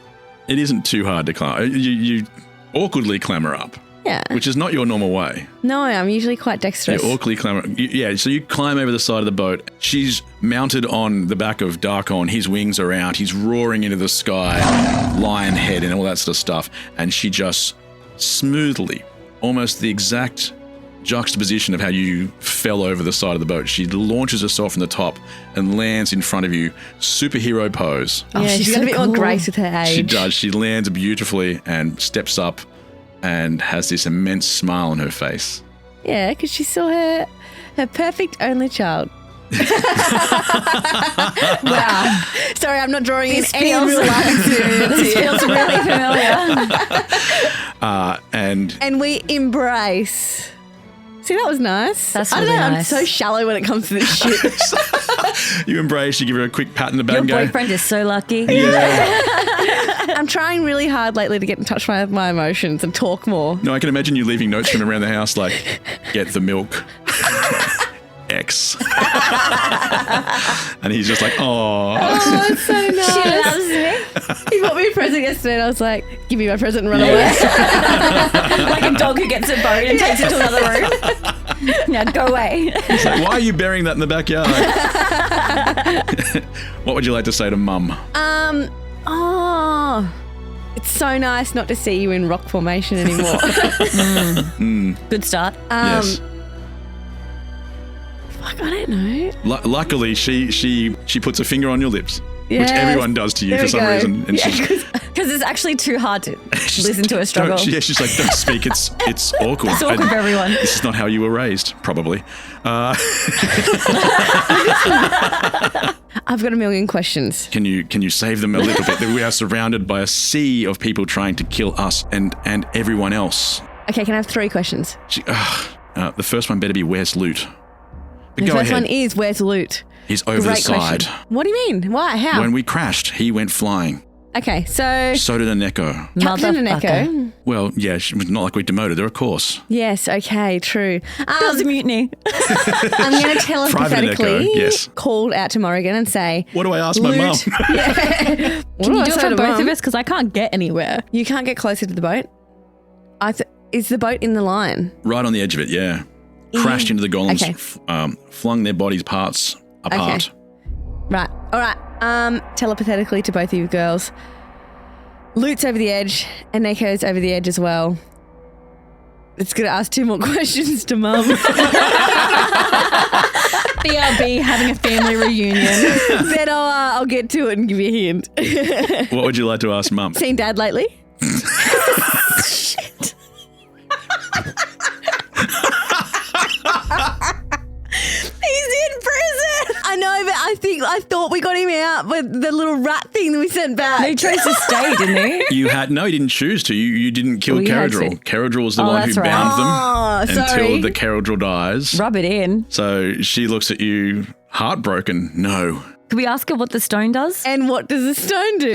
It isn't too hard to climb. You awkwardly clamber up, Yeah. which is not your normal way. No, I'm usually quite dexterous. You awkwardly climber. Yeah, so you climb over the side of the boat. She's mounted on the back of Darkon. His wings are out. He's roaring into the sky, lion head and all that sort of stuff. And she just smoothly, almost the exact juxtaposition of how you fell over the side of the boat. She launches herself from the top and lands in front of you, superhero pose. Yeah, she's got a bit more grace with her age. She does. She lands beautifully and steps up and has this immense smile on her face. Yeah, because she saw her perfect only child. Wow. Sorry, I'm not drawing in any real life experience. This feels really familiar. And we embrace. See, that was nice. That's I don't really know, I'm nice. so shallow when it comes to this shit. you embrace, you give her a quick pat in the back Your and go, boyfriend is so lucky. yeah. I'm trying really hard lately to get in touch with my emotions and talk more. No, I can imagine you leaving notes from around the house like, get the milk. X. And he's just like, oh. Oh, it's so nice. She loves me. He bought me a present yesterday and I was like, give me my present and run away. Like a dog who gets a bone and takes it to another room. Now go away. It's like, why are you burying that in the backyard? What would you like to say to Mum? It's so nice not to see you in rock formation anymore. Good start. Yes. Fuck, I don't know. Luckily, she puts a finger on your lips, which Yes. everyone does to you There for we some go. reason. And she's, Because it's actually too hard to listen to a struggle. she's like, don't speak. It's awkward. It's awkward for everyone. This is not how you were raised, probably. I've got a million questions. Can you save them a little bit? We are surrounded by a sea of people trying to kill us and everyone else. Okay, can I have 3 questions? The first one better be where's loot? But The go first ahead. one is, where's loot? He's over the Great side. question. What do you mean? Why? How? When we crashed, he went flying. Okay, so So did Aneko. Captain Aneko. Well, yeah, not like we demoted her, of course. Yes, okay, true. That was a mutiny. I'm going to telepathetically yes. call out to Morrigan and say, What do I ask my mum? Yeah. Can you do it for both of us? Because I can't get anywhere. You can't get closer to the boat. Is the boat in the line? Right on the edge of it, yeah. Crashed into the golems, flung their bodies parts apart. Okay. Right. All right. Telepathetically to both of you girls. Loot's over the edge, and Neko's over the edge as well. It's going to ask 2 more questions to Mum. BRB having a family reunion. Then I'll get to it and give you a hint. What would you like to ask Mum? Seen Dad lately? Shit. He's in prison. I know, but I thought we got him out with the little rat thing that we sent back. He chose to stay, didn't he? You didn't choose to. You didn't kill Well, you had to. Caradril. Caradril was the one who that's right. bound them sorry. until the Caradril dies. Rub it in. So she looks at you, heartbroken. No. Could we ask her what the stone does? And what does the stone do?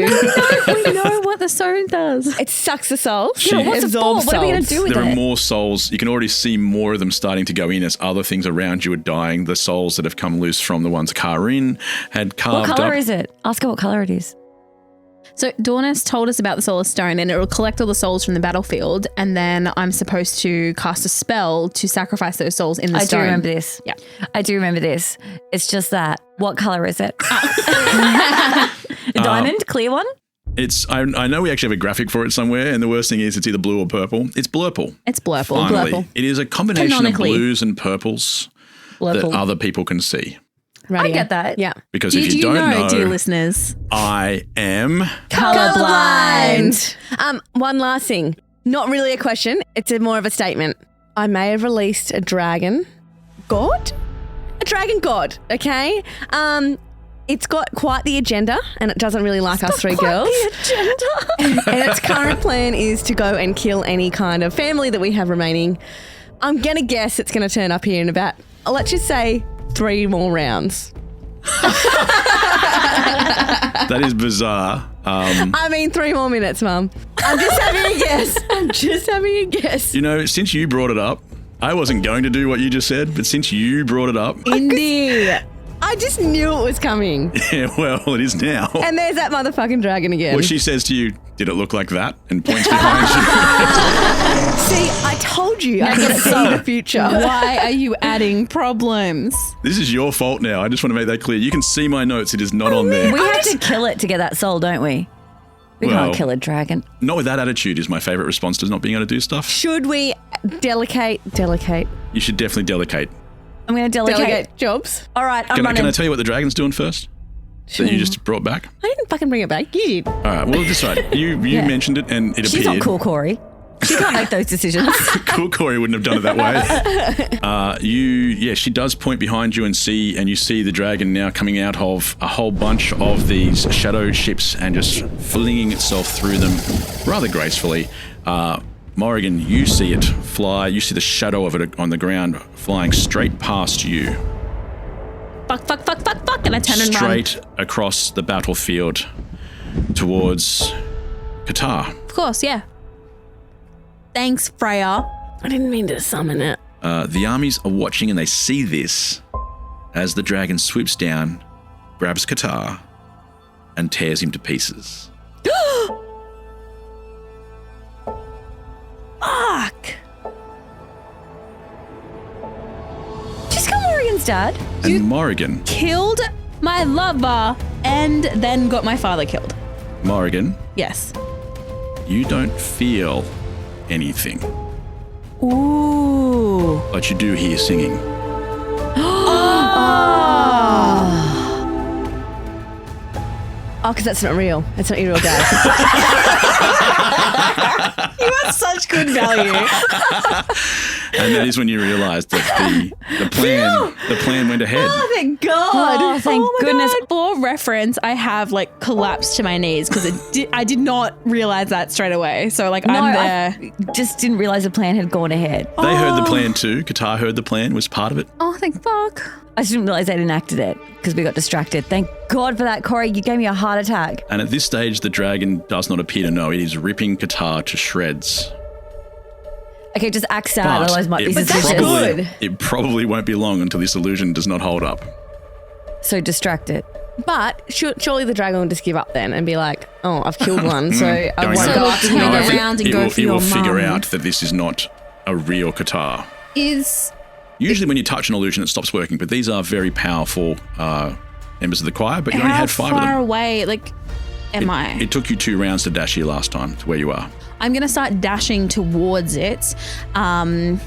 We know what the stone does. It sucks the souls. She- What's it for? What are we going to do with There it? are more souls. You can already see more of them starting to go in as other things around you are dying. The souls that have come loose from the ones Kaa'Riin had carved What color up. is it? Ask her what color it is. So Dawnus told us about the solar stone, and it will collect all the souls from the battlefield, and then I'm supposed to cast a spell to sacrifice those souls in the I stone. do remember this. Yeah. I do remember this. It's just that. What color is it? A diamond? Clear one? I know we actually have a graphic for it somewhere, and the worst thing is it's either blue or purple. It's blurple. It's blurple. Finally. Blurple. It is a combination of Canonically. blues and purples that Blurple. other people can see. I get that. Yeah. Because Did if you don't know, dear listeners? I am Colorblind. One last thing. Not really a question. It's more of a statement. I may have released a dragon god. A dragon god. Okay. It's got quite the agenda, and it doesn't really like us 3 girls. The agenda. And its current plan is to go and kill any kind of family that we have remaining. I'm gonna guess it's gonna turn up here in about, let's just say, 3 more rounds. That is bizarre. I mean, 3 more minutes, Mum. I'm just having a guess. You know, since you brought it up, I wasn't going to do what you just said, but since you brought it up, Indy. I just knew it was coming. yeah, well, it is now. And there's that motherfucking dragon again. Well, she says to you, did it look like that? And points behind you. See, I told you I can see the future. Why are you adding problems? This is your fault now. I just want to make that clear. You can see my notes. It is not on there. We have to kill it to get that soul, don't we? We Well- can't kill a dragon. Not with that attitude is my favourite response to not being able to do stuff. Should we delegate? You should definitely delegate. I'm going to delegate. Jobs. All right, I'm Can running. I tell you what the dragon's doing first? That you just brought back? I didn't fucking bring it back. You did. All right, well, that's right. You Yeah. mentioned it and it She's appeared. not cool, Cory. She can't make those decisions. Cool Cory wouldn't have done it that way. She does point behind you and you see the dragon now coming out of a whole bunch of these shadow ships and just flinging itself through them rather gracefully. Morrigan, you see it fly. You see the shadow of it on the ground flying straight past you. Fuck, and I turn and run. Straight across the battlefield towards Qatar. Of course, yeah. Thanks, Freya. I didn't mean to summon it. The armies are watching and they see this as the dragon swoops down, grabs Qatar, and tears him to pieces. Fuck. Just kill Morrigan's dad. And Morrigan, Killed my lover and then got my father killed. Yes. you don't feel anything, Ooh. but you do hear singing. Oh, because that's not real. That's not your real dad. You have such good value. And that is when you realise that the plan went ahead. Oh, thank God. Oh, thank goodness. God. For reference, I have like collapsed to my knees because I did not realize that straight away. So like I'm there. I just didn't realize the plan had gone ahead. They heard the plan too. Qatar heard the plan, was part of it. Oh, thank fuck. I just didn't realize they'd enacted it because we got distracted. Thank God for that, Cory. You gave me a heart attack. And at this stage, the dragon does not appear to know. It is ripping Qatar to shreds. Okay, just act sad, otherwise it might be suspicious. It probably won't be long until this illusion does not hold up. So distract it. But surely the dragon will just give up then and be like, oh, I've killed one, so I Don't won't know. go after turn him. around and go for your It will figure mum. out that this is not a real Qatar. Usually when you touch an illusion, it stops working, but these are very powerful members of the choir, but you only had 5 of them. How far away, like, am I? It took you 2 rounds to dash here last time to where you are. I'm going to start dashing towards it and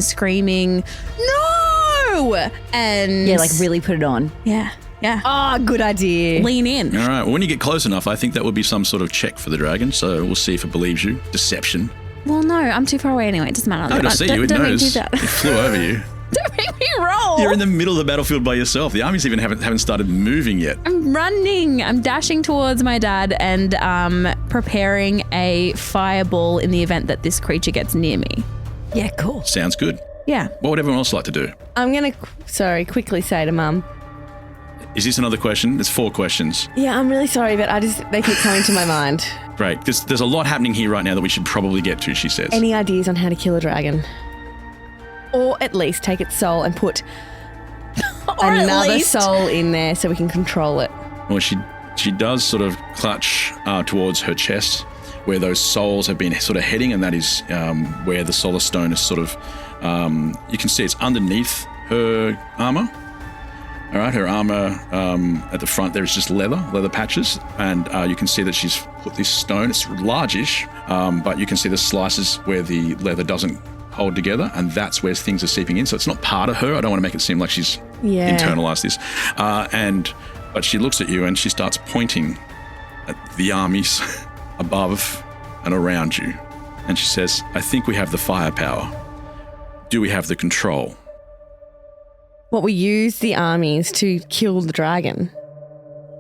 screaming, no! And Yeah, like really put it on. Yeah. Oh, good idea. Lean in. All right, well, when you get close enough, I think that would be some sort of check for the dragon, so we'll see if it believes you. Deception. Well, no, I'm too far away anyway. It doesn't matter. No, it'll see you. It Don't make me knows. do that. It flew over you. Don't make me roll. You're in the middle of the battlefield by yourself. The armies even haven't started moving yet. I'm running. I'm dashing towards my dad and preparing a fireball in the event that this creature gets near me. Yeah, cool. Sounds good. Yeah. What would everyone else like to do? I'm going to, quickly say to Mum, Is this another question? There's 4 questions. yeah, I'm really sorry, but they keep coming to my mind. Great. There's a lot happening here right now that we should probably get to, she says. Any ideas on how to kill a dragon? Or at least take its soul and put another soul in there so we can control it. Well, she does sort of clutch towards her chest where those souls have been sort of heading, and that is where the solar stone is sort of, you can see it's underneath her armor. All right, her armor at the front there is just leather patches, and you can see that she's put this stone. It's largish, but you can see the slices where the leather doesn't hold together, and that's where things are seeping in. So it's not part of her. I don't want to make it seem like she's internalized this. But she looks at you and she starts pointing at the armies above and around you, and she says, "I think we have the firepower. Do we have the control?" What, we use the armies to kill the dragon?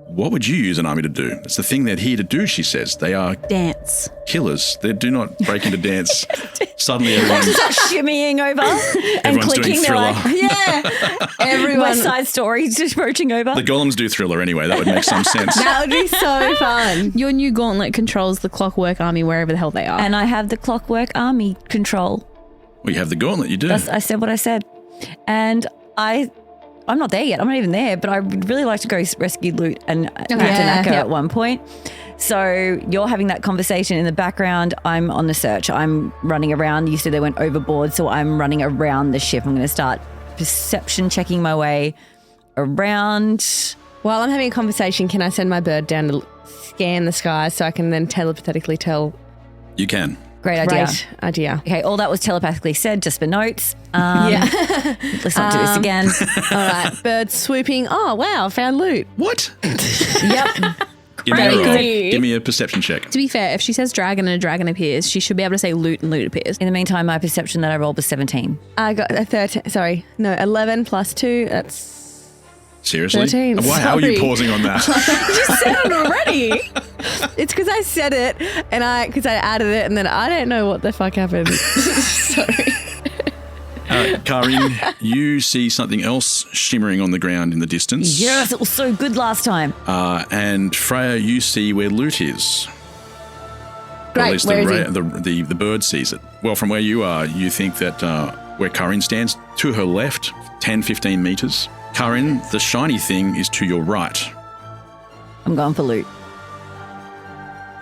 What would you use an army to do? It's the thing they're here to do, she says. They are dance killers. They do not break into dance. Suddenly everyone... Start shimmying over and Everyone's clicking. doing They're Thriller. like, yeah. Everyone. West Side Story just approaching over. The golems do Thriller anyway. That would make some sense. That would be so fun. Your new gauntlet controls the Clockwork Army wherever the hell they are. And I have the Clockwork Army control. Well, you have the gauntlet. You do. I said what I said. And I'm not there yet. I'm not even there, but I would really like to go rescue Loot and Captain Acker at one point. So you're having that conversation in the background. I'm on the search. I'm running around. You said they went overboard, so I'm running around the ship. I'm going to start perception checking my way around. While I'm having a conversation, can I send my bird down to scan the skies so I can then telepathically tell? You can. Great idea. Great idea. Okay, all that was telepathically said, just for notes. Let's not do this again. All right, bird swooping. Oh, wow, I found loot. What? Yep. Give me a roll. Give me a perception check. To be fair, if she says dragon and a dragon appears, she should be able to say loot and loot appears. In the meantime, my perception that I rolled was 17. I got a 13. Sorry, no, 11 plus 2. That's Seriously? 13. Why? How are you Sorry. pausing on that? You said it already. It's because I said it and because I added it and then I don't know what the fuck happened. Sorry. Kaa'Riin, you see something else shimmering on the ground in the distance. Yes, it was so good last time. And Freya, you see where loot is. Great, Or at least where is the bird sees it. Well, from where you are, you think that where Kaa'Riin stands, to her left, 10, 15 meters. Kaa'Riin, the shiny thing is to your right. I'm going for loot.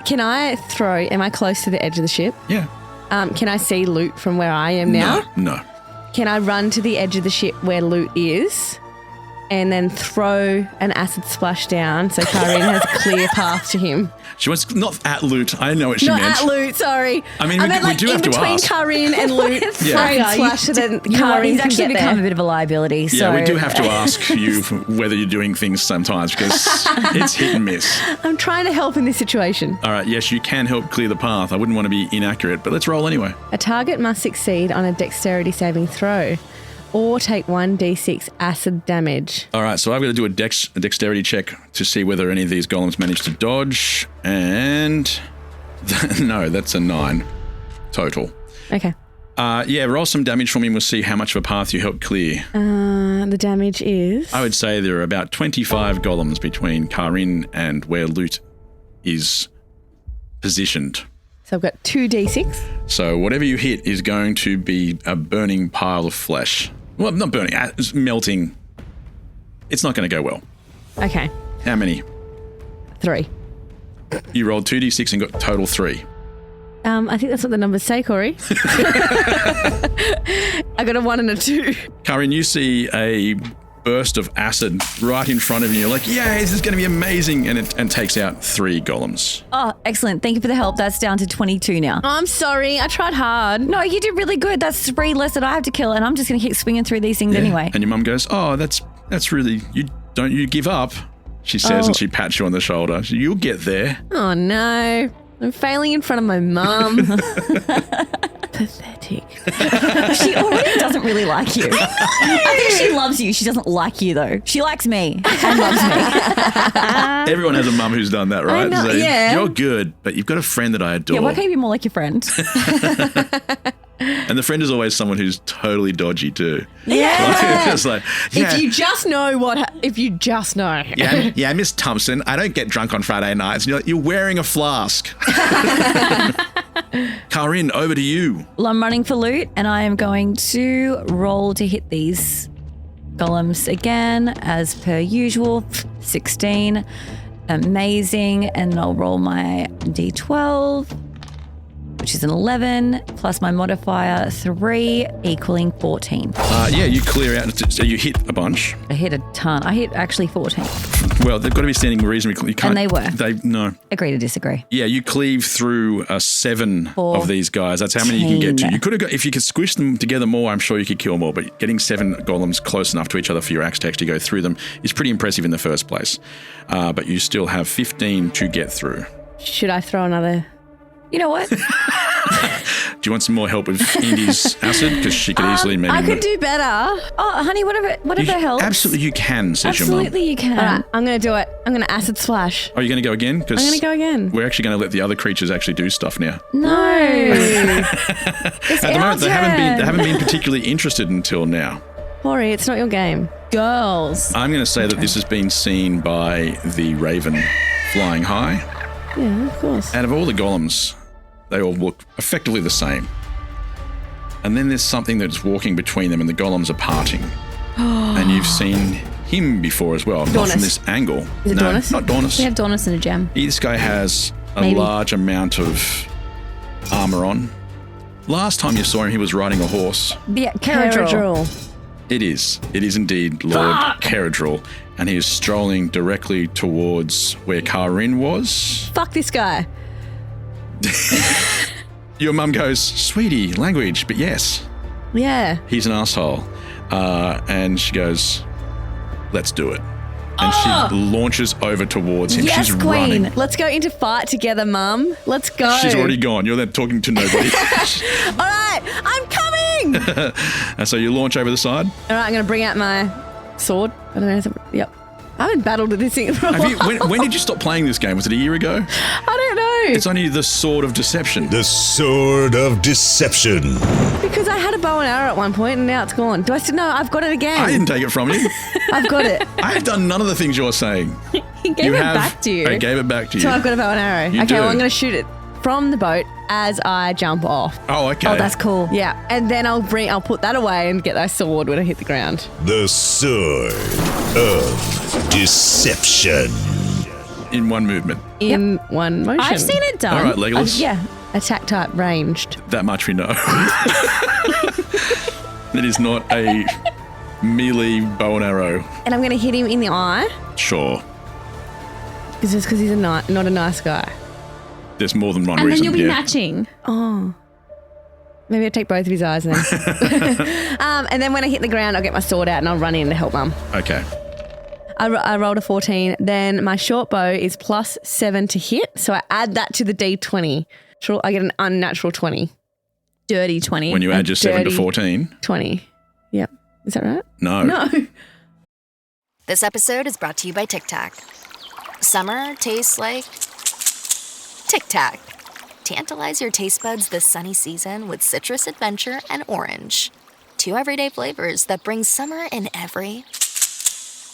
Can I throw, am I close to the edge of the ship? Yeah. Can I see loot from where I am now? No. Can I run to the edge of the ship where loot is and then throw an acid splash down so Kaa'Riin has a clear path to him. She wants not at Loot. I know what she Not meant. at Loot, sorry. I mean, meant we do have to in between ask. Kaa'Riin and Loot, Yeah. splash so then He's Kaa'Riin can actually get become there. a bit of a liability. Yeah, So we do have to ask you whether you're doing things sometimes because it's hit and miss. I'm trying to help in this situation. All right, yes, you can help clear the path. I wouldn't want to be inaccurate, but let's roll anyway. A target must succeed on a dexterity saving throw or take 1d6 acid damage. All right, so I've got to do a dexterity check to see whether any of these golems manage to dodge, and no, that's a 9 total. Okay. Yeah, roll some damage for me and we'll see how much of a path you help clear. The damage is... I would say there are about 25 golems between Kaa'Riin and where Loot is positioned. So I've got 2d6. So whatever you hit is going to be a burning pile of flesh. Well, not burning, it's melting. It's not going to go well. Okay. How many? 3. You rolled 2d6 and got total 3. I think that's what the numbers say, Cory. I got a 1 and a 2. Kaa'Riin, you see a burst of acid right in front of you. You're like, yay, this is going to be amazing. And it takes out 3 golems. Oh, excellent. Thank you for the help. That's down to 22 now. Oh, I'm sorry. I tried hard. No, you did really good. That's 3 less that I have to kill, and I'm just going to keep swinging through these things anyway. And your mum goes, oh, that's really, you give up, she says, and she pats you on the shoulder. You'll get there. Oh, no. I'm failing in front of my mum. Pathetic. She already doesn't really like you. I think she loves you. She doesn't like you, though. She likes me and loves me. Everyone has a mum who's done that, right? I know, yeah. You're good, but you've got a friend that I adore. Yeah, why can't you be more like your friend? And the friend is always someone who's totally dodgy too. Yeah. It's like, yeah. If you just know if you just know. Yeah, Miss Thompson, I don't get drunk on Friday nights. And you're like, you're wearing a flask. Kaa'Riin, over to you. Well, I'm running for loot, and I am going to roll to hit these golems again, as per usual. 16. Amazing. And then I'll roll my d12, which is an 11, plus my modifier 3, equaling 14. Yeah, you clear out. So you hit a bunch. I hit a ton. I hit actually 14. Well, they've got to be standing reasonably. You can't, And they were. No. Agree to disagree. Yeah, you cleave through 7 of these guys. That's how many you can get to. You could have got, if you could squish them together more, I'm sure you could kill more. But getting 7 golems close enough to each other for your axe to actually go through them is pretty impressive in the first place. But you still have 15 to get through. Should I throw another? You know what? Do you want some more help with Indy's acid? Because she could easily maybe... I could do better. Oh, honey, whatever helps. Absolutely you can, says your mum. Absolutely you can. All right, I'm going to do it. I'm going to acid splash. Are you going to go again? I'm going to go again. We're actually going to let the other creatures actually do stuff now. No. At the moment, they haven't been particularly interested until now. Cory, it's not your game. Girls. I'm going to say that this has been seen by the raven flying high. Yeah, of course. Out of all the golems, they all look effectively the same. And then there's something that's walking between them and the golems are parting. And you've seen him before as well, not from this angle. Is it Dornus? Not Dornus. We have Dornus and a gem. This guy has a large amount of armor on. Last time you saw him, he was riding a horse. Yeah, Caradril. It is indeed Lord Caradril. And he is strolling directly towards where Kaa'Riin was. Fuck this guy. Your mum goes, sweetie, language, but yes. Yeah. He's an asshole. And she goes, let's do it. And she launches over towards him. Yes, She's Queen. running. Let's go into fight together, Mum. Let's go. She's already gone. You're then talking to nobody. All right, I'm coming. And so you launch over the side. All right, I'm going to bring out my sword. I don't know. Yep. I haven't battled with this thing for a while. When did you stop playing this game? Was it a year ago? I don't know. It's only the Sword of Deception. The Sword of Deception. Because I had a bow and arrow at one point and now it's gone. Do I still? No, I've got it again. I didn't take it from you. I've got it. I have done none of the things you're saying. He gave it back to you. I gave it back to you. So I've got a bow and arrow. You do. Well, I'm going to shoot it from the boat as I jump off. Oh, okay. Oh, that's cool. Yeah, and then I'll put that away and get that sword when I hit the ground. The Sword of Deception. In one movement. In one motion. I've seen it done. All right, Legolas. Yeah, attack type ranged. That much we know. It is not a melee bow and arrow. And I'm going to hit him in the eye. Sure. It's just because he's not a nice guy. There's more than one And reason. then you'll be matching. Oh. Maybe I'll take both of his eyes then. And then when I hit the ground, I'll get my sword out and I'll run in to help Mum. Okay. I rolled a 14. Then my short bow is +7 to hit. So I add that to the D20. I get an unnatural 20. Dirty 20. When you add your 7 to 14. 20. Yep. Is that right? No. No. This episode is brought to you by Tic Tac. Summer tastes like Tic Tac. Tantalize your taste buds this sunny season with citrus adventure and orange. 2 everyday flavors that bring summer in every.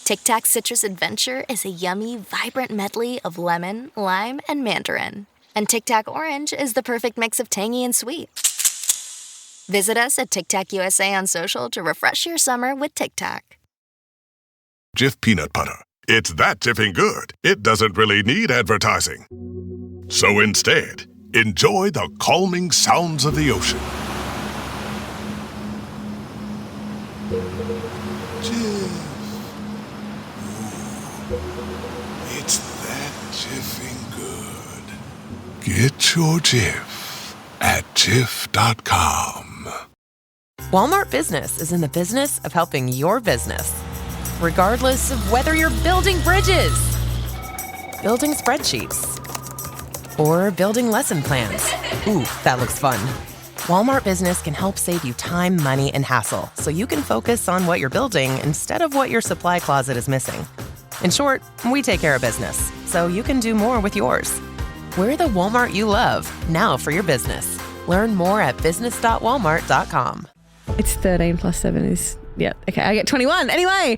Tic Tac Citrus Adventure is a yummy, vibrant medley of lemon, lime, and mandarin. And Tic Tac Orange is the perfect mix of tangy and sweet. Visit us at Tic Tac USA on social to refresh your summer with Tic Tac. Jif peanut butter. It's that jiffing good, it doesn't really need advertising. So instead, enjoy the calming sounds of the ocean. Jif. Ooh, it's that jiffing good. Get your Jif at jif.com. Walmart Business is in the business of helping your business, regardless of whether you're building bridges, building spreadsheets, or building lesson plans. Ooh, that looks fun. Walmart Business can help save you time, money, and hassle so you can focus on what you're building instead of what your supply closet is missing. In short, we take care of business so you can do more with yours. We're the Walmart you love, now for your business. Learn more at business.walmart.com. It's 13 plus 7 is, yeah, okay, I get 21. Anyway.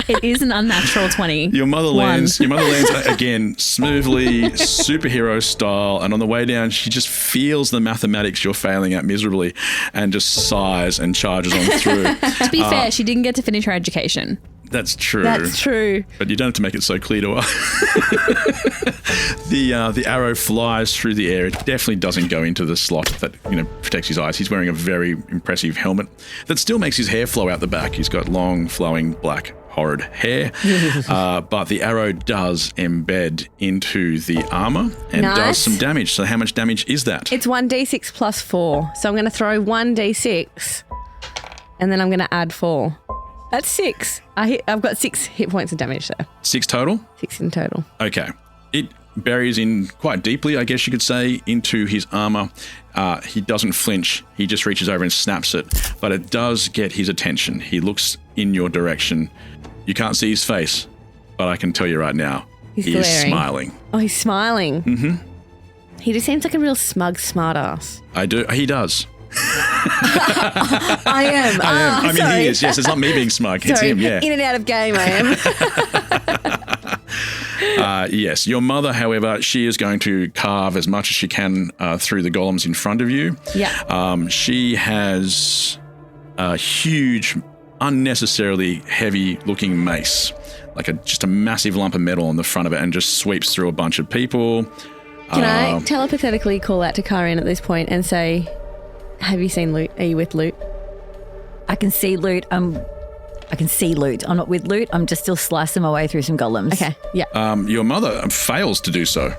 It is an unnatural 20. Your mother lands again smoothly, superhero style, and on the way down, she just feels the mathematics you're failing at miserably and just sighs and charges on through. To be fair, she didn't get to finish her education. That's true. That's true. But you don't have to make it so clear to her. The arrow flies through the air. It definitely doesn't go into the slot that protects his eyes. He's wearing a very impressive helmet that still makes his hair flow out the back. He's got long, flowing, black, horrid hair. But the arrow does embed into the armor and does some damage. So how much damage is that? It's 1d6 plus 4. So I'm going to throw 1d6 and then I'm going to add 4. That's 6. I've got 6 hit points of damage there. 6 total? 6 in total. Okay. It buries in quite deeply, I guess you could say, into his armor. He doesn't flinch. He just reaches over and snaps it. But it does get his attention. He looks in your direction. You can't see his face, but I can tell you right now, he is smiling. Oh, he's smiling. Mm-hmm. He just seems like a real smug smartass. He does. I am. I mean, he is. Yes, it's not me being smug. It's him, yeah. In and out of game, I am. Yes. Your mother, however, she is going to carve as much as she can through the golems in front of you. Yeah. She has a huge, unnecessarily heavy-looking mace, like just a massive lump of metal on the front of it, and just sweeps through a bunch of people. Can I telepathically call out to Kaa'Riin at this point and say, have you seen Loot? Are you with Loot? I can see Loot. I can see Loot. I'm not with Loot. I'm just still slicing my way through some golems. Okay, yeah. Your mother fails to do so,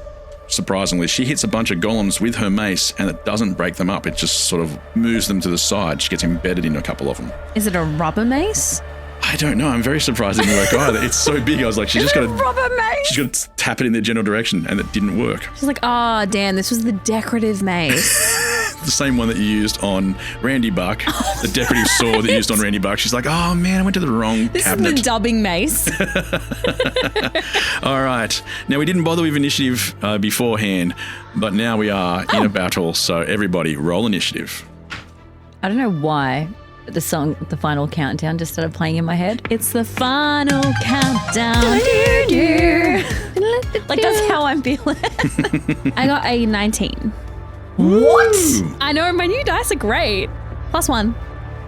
surprisingly. She hits a bunch of golems with her mace and it doesn't break them up. It just sort of moves them to the side. She gets embedded in a couple of them. Is it a rubber mace? I don't know. I'm very surprised it didn't work either. It's so big. I was like, she's got to tap it in the general direction, and it didn't work. She's like, oh, damn, this was the decorative mace. The same one that you used on Randy Buck, the decorative sword that you used on Randy Buck. She's like, oh man, I went to the wrong cabinet. This is the dubbing mace. All right. Now, we didn't bother with initiative beforehand, but now we are in a battle. So everybody roll initiative. I don't know why. The song, the final countdown, just started playing in my head. It's the final countdown. Like, that's how I'm feeling. I got a 19. What? I know, my new dice are great. +1.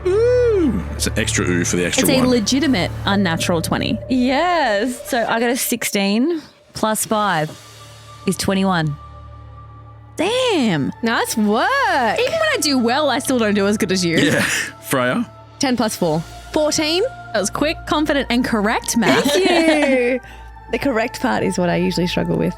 Ooh. It's an extra ooh for the extra one. It's a legitimate unnatural 20. Yes. So I got a 16 plus 5 is 21. Damn. Nice work. Even when I do well, I still don't do as good as you. Yeah. Freya? 10 plus 4. 14. That was quick, confident, and correct math. Thank you. The correct part is what I usually struggle with.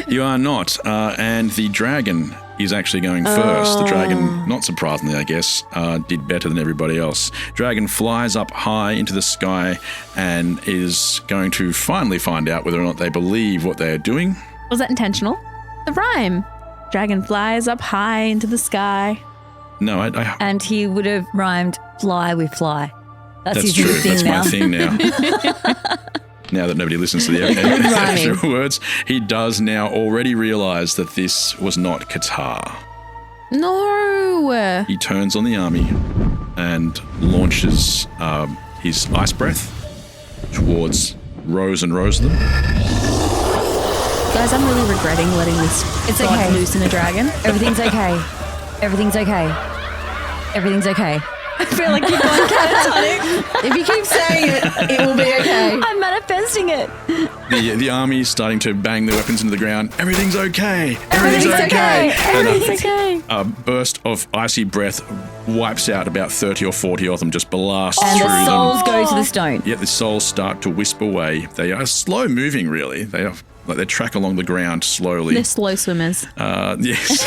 You are not. And the dragon is actually going first. The dragon, not surprisingly, I guess, did better than everybody else. Dragon flies up high into the sky and is going to finally find out whether or not they believe what they're doing. Was that intentional? The rhyme. Dragon flies up high into the sky. No, And he would have rhymed fly with fly. That's true. his thing That's now. my thing now. Now that nobody listens to the extra words, he does now already realise that this was not Qatar. No. He turns on the army and launches his ice breath towards Rose and Rose of them. Guys, I'm really regretting letting this It's god okay. loose in a dragon. Everything's okay. Everything's okay. Everything's okay. I feel like you've gone catatonic. If you keep saying it, it will be okay. I'm manifesting it. The army is starting to bang their weapons into the ground. Everything's okay. Everything's okay. And Everything's okay. a burst of icy breath wipes out about 30 or 40 of them, just blasts And through the souls them. go to the stone. Yet the souls start to wisp away. They are slow moving, really. They are like they track along the ground slowly. They're slow swimmers. Yes.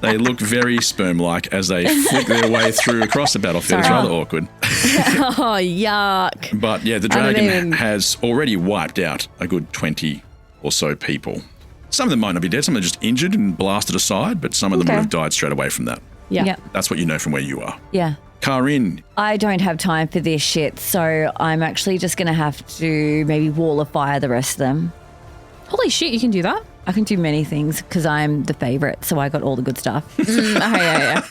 They look very sperm-like as they flick their way through across the battlefield. It's rather awkward. Oh, yuck. But yeah, the dragon has already wiped out a good 20 or so people. Some of them might not be dead. Some of them are just injured and blasted aside, but some of them would have died straight away from that. Yeah. Yep. That's what you know from where you are. Yeah. Kaa'Riin. I don't have time for this shit, so I'm actually just going to have to maybe wall of fire the rest of them. Holy shit, you can do that? I can do many things because I'm the favourite, so I got all the good stuff. Yeah.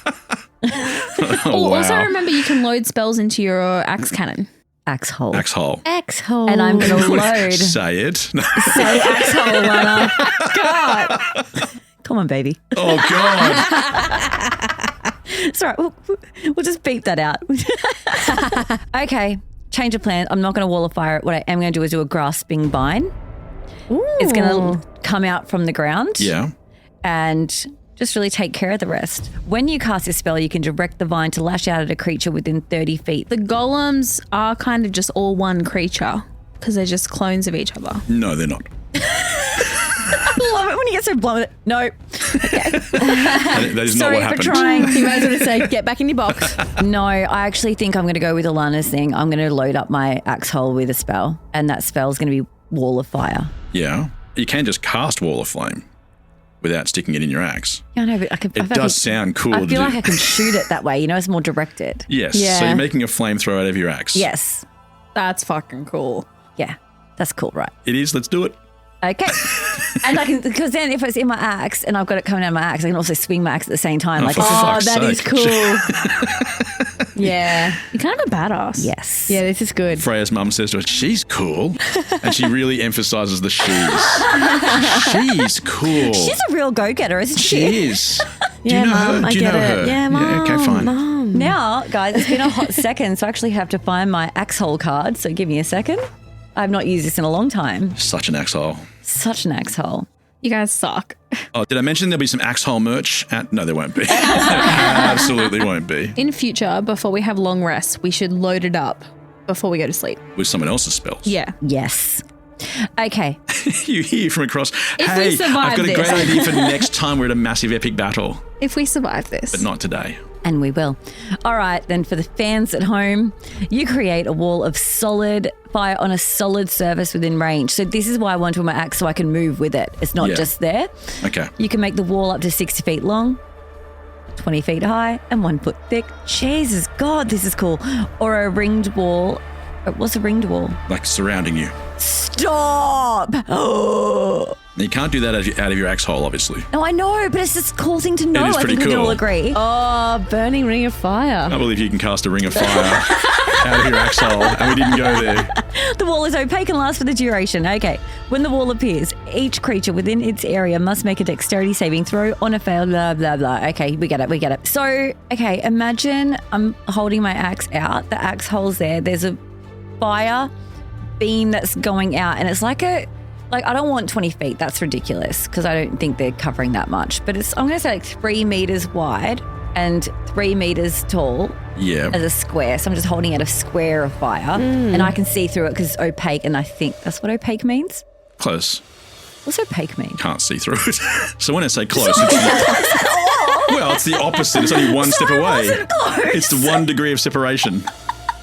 Oh, wow. Also remember you can load spells into your axe cannon. Axe hole. Axe hole. X-hole. And I'm going to load. Say it. Say axe hole, Lana. God. Come on, baby. Oh, God. It's all right. We'll just beep that out. Okay. Change of plan. I'm not going to wall of fire it. What I am going to do is do a grasping vine. Ooh. It's going to come out from the ground. Yeah. And just really take care of the rest. When you cast this spell, you can direct the vine to lash out at a creature within 30 feet. The golems are kind of just all one creature because they're just clones of each other. No, they're not. I love it when you get so blunt with it. No. Okay. That is not Sorry what for happened. trying. You might as well say, get back in your box. No, I actually think I'm going to go with Alana's thing. I'm going to load up my axe hole with a spell, and that spell is going to be Wall of Fire. Yeah. You can just cast Wall of Flame without sticking it in your axe. Yeah, I know, but It does sound cool I to feel do. like I can shoot it that way. You know, it's more directed. Yes. Yeah. So you're making a flamethrower out of your axe. Yes. That's fucking cool. Yeah, that's cool, right? It is. Let's do it. Okay. And I can, because then if it's in my axe and I've got it coming out of my axe, I can also swing my axe at the same time. Oh, like, for fuck's that is sake. cool. Yeah. You're kind of a badass. Yes. Yeah, this is good. Freya's mum says to her, she's cool. And she really emphasises the she's. She's cool. She's a real go-getter, isn't she? She is. Do Yeah, you know Mum, her? I Do you get know it. her? Yeah, Mum. Okay, fine. Mum. Now, guys, it's been a hot second, so I actually have to find my axe hole card. So give me a second. I've not used this in a long time. Such an axe hole. Such an axe hole. You guys suck. Oh, did I mention there'll be some axe hole merch? No, there won't be. Absolutely won't be. In future, before we have long rests, we should load it up before we go to sleep. With someone else's spells. Yeah. Yes. Okay. You hear from across, If we hey, survive I've got a this." great idea for next time we're at a massive epic battle. If we survive this. But not today. And we will. All right, then for the fans at home, you create a wall of solid fire on a solid surface within range. So this is why I want to my axe so I can move with it. It's not Yeah. just there. Okay. You can make the wall up to 60 feet long, 20 feet high, and 1 foot thick. Jesus, God, this is cool. Or a ringed wall. What's a ringed wall? Like surrounding you. Stop! Oh. You can't do that out of your axe hole, obviously. No, I know, but it's just a cool thing to know. It is I pretty think we can cool. all agree. Oh, burning ring of fire. I believe you can cast a ring of fire out of your axe hole, and we didn't go there. The wall is opaque and lasts for the duration. Okay. When the wall appears, each creature within its area must make a dexterity saving throw on a fail, blah, blah, blah. Okay, we get it. So, okay, imagine I'm holding my axe out. The axe hole's there. There's a fire beam that's going out, and it's like I don't want 20 feet. That's ridiculous because I don't think they're covering that much. But I'm going to say like 3 meters wide and 3 meters tall Yeah. as a square. So I'm just holding out a square of fire and I can see through it because it's opaque, and I think that's what opaque means. Close. What's opaque mean? Can't see through it. So when I say close, it's the opposite. It's only one step away. It's the 1 degree of separation.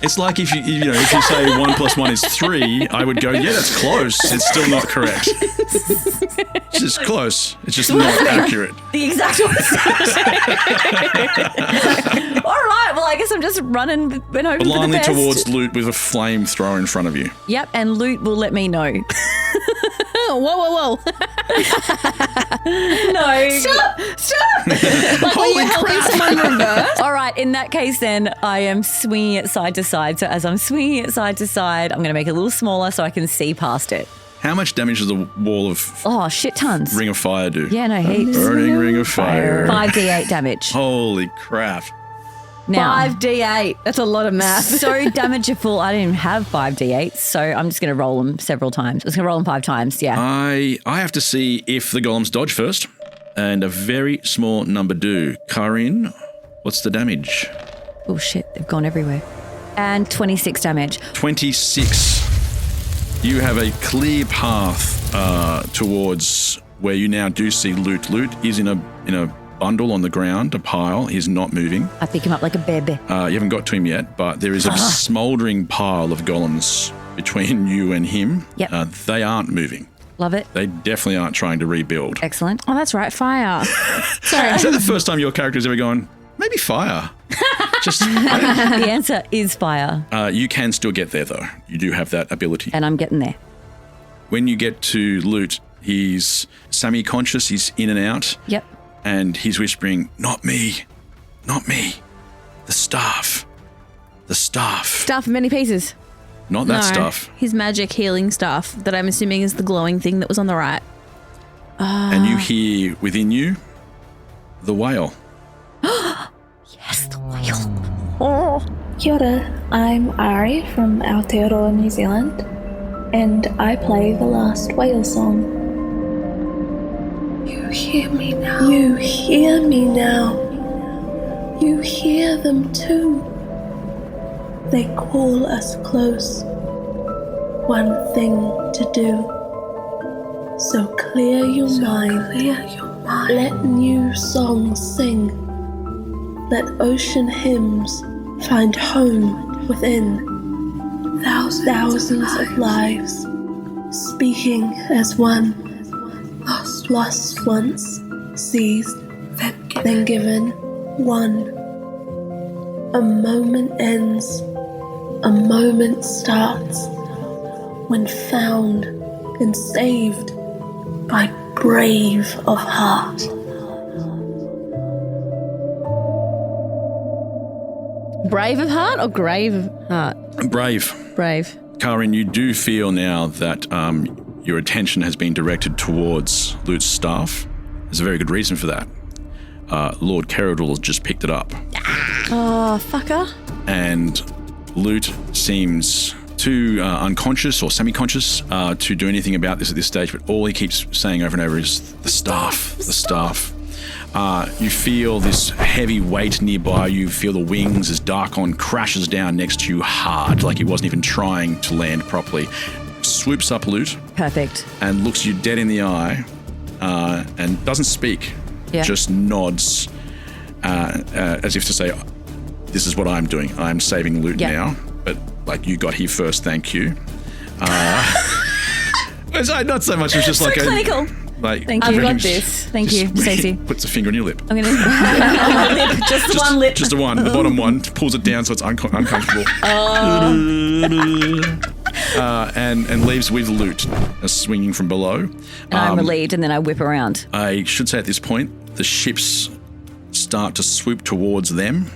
It's like if if you say 1 + 1 is 3, I would go, yeah, that's close. It's still not correct. It's just close. It's just not accurate. The exact opposite. All right. Well, I guess I'm just running and hoping for the Blindly best. towards Loot with a flamethrower in front of you. Yep, and Loot will let me know. Whoa. No. Stop. Like when you're helping someone reverse. All right, in that case then, I am swinging it side to side. So as I'm swinging it side to side, I'm going to make it a little smaller so I can see past it. How much damage does the wall of Oh, shit tons. Ring of Fire do? Yeah, no, heaps. Burning Ring of Fire. 5d8 damage. Holy crap. Now, 5d8. That's a lot of math. So damageable. I didn't even have 5d8, so I'm just going to roll them several times. I was going to roll them 5 times, yeah. I have to see if the golems dodge first, and a very small number do. Kaa'Riin, what's the damage? Oh, shit. They've gone everywhere. And 26 damage. 26. You have a clear path towards where you now do see Loot. Loot is in a bundle on the ground, a pile. He's not moving. I pick him up like a baby. You haven't got to him yet, but there is a smouldering pile of golems between you and him. Yep. They aren't moving. Love it. They definitely aren't trying to rebuild. Excellent. Oh, that's right. Fire. Sorry. Is that the first time your character's ever gone, maybe fire? The answer is fire. You can still get there, though. You do have that ability. And I'm getting there. When you get to Loot, he's semi-conscious. He's in and out. Yep. And he's whispering, not me. Not me. The staff. The staff. Staff of many pieces. Not that stuff. His magic healing stuff that I'm assuming is the glowing thing that was on the right. And you hear within you the whale. Yes, the whale. Oh. Kia ora, I'm Ari from Aotearoa, New Zealand, and I play the last whale song. You hear me now. You hear me now. You hear them too. They call us close. One thing to do. So clear your mind. Let new songs sing. Let ocean hymns find home within. Thousands of lives, speaking as one. Lost once, seized, then given, one. A moment ends, a moment starts, when found and saved by brave of heart. Brave of heart or grave of heart? Brave. Brave. Kaa'Riin, you do feel now that your attention has been directed towards Loot's staff. There's a very good reason for that. Lord Keradul has just picked it up. Oh, fucker. And Loot seems too unconscious or semi-conscious to do anything about this at this stage, but all he keeps saying over and over is, the staff, the staff. You feel this heavy weight nearby. You feel the wings as Darkon crashes down next to you hard, like he wasn't even trying to land properly. Swoops up Loot. Perfect. And looks you dead in the eye and doesn't speak. Yeah. Just nods as if to say, this is what I'm doing. I'm saving Loot now. But, like, you got here first, thank you. It's not so much, it's just So like clinical. Like, Thank you. I've got this. Thank you, Stacey. Puts a finger on your lip. I'm going to just one lip. Just the one, the bottom one. Pulls it down so it's uncomfortable. And leaves with Loot, swinging from below. And I'm relieved, and then I whip around. I should say at this point, the ships start to swoop towards them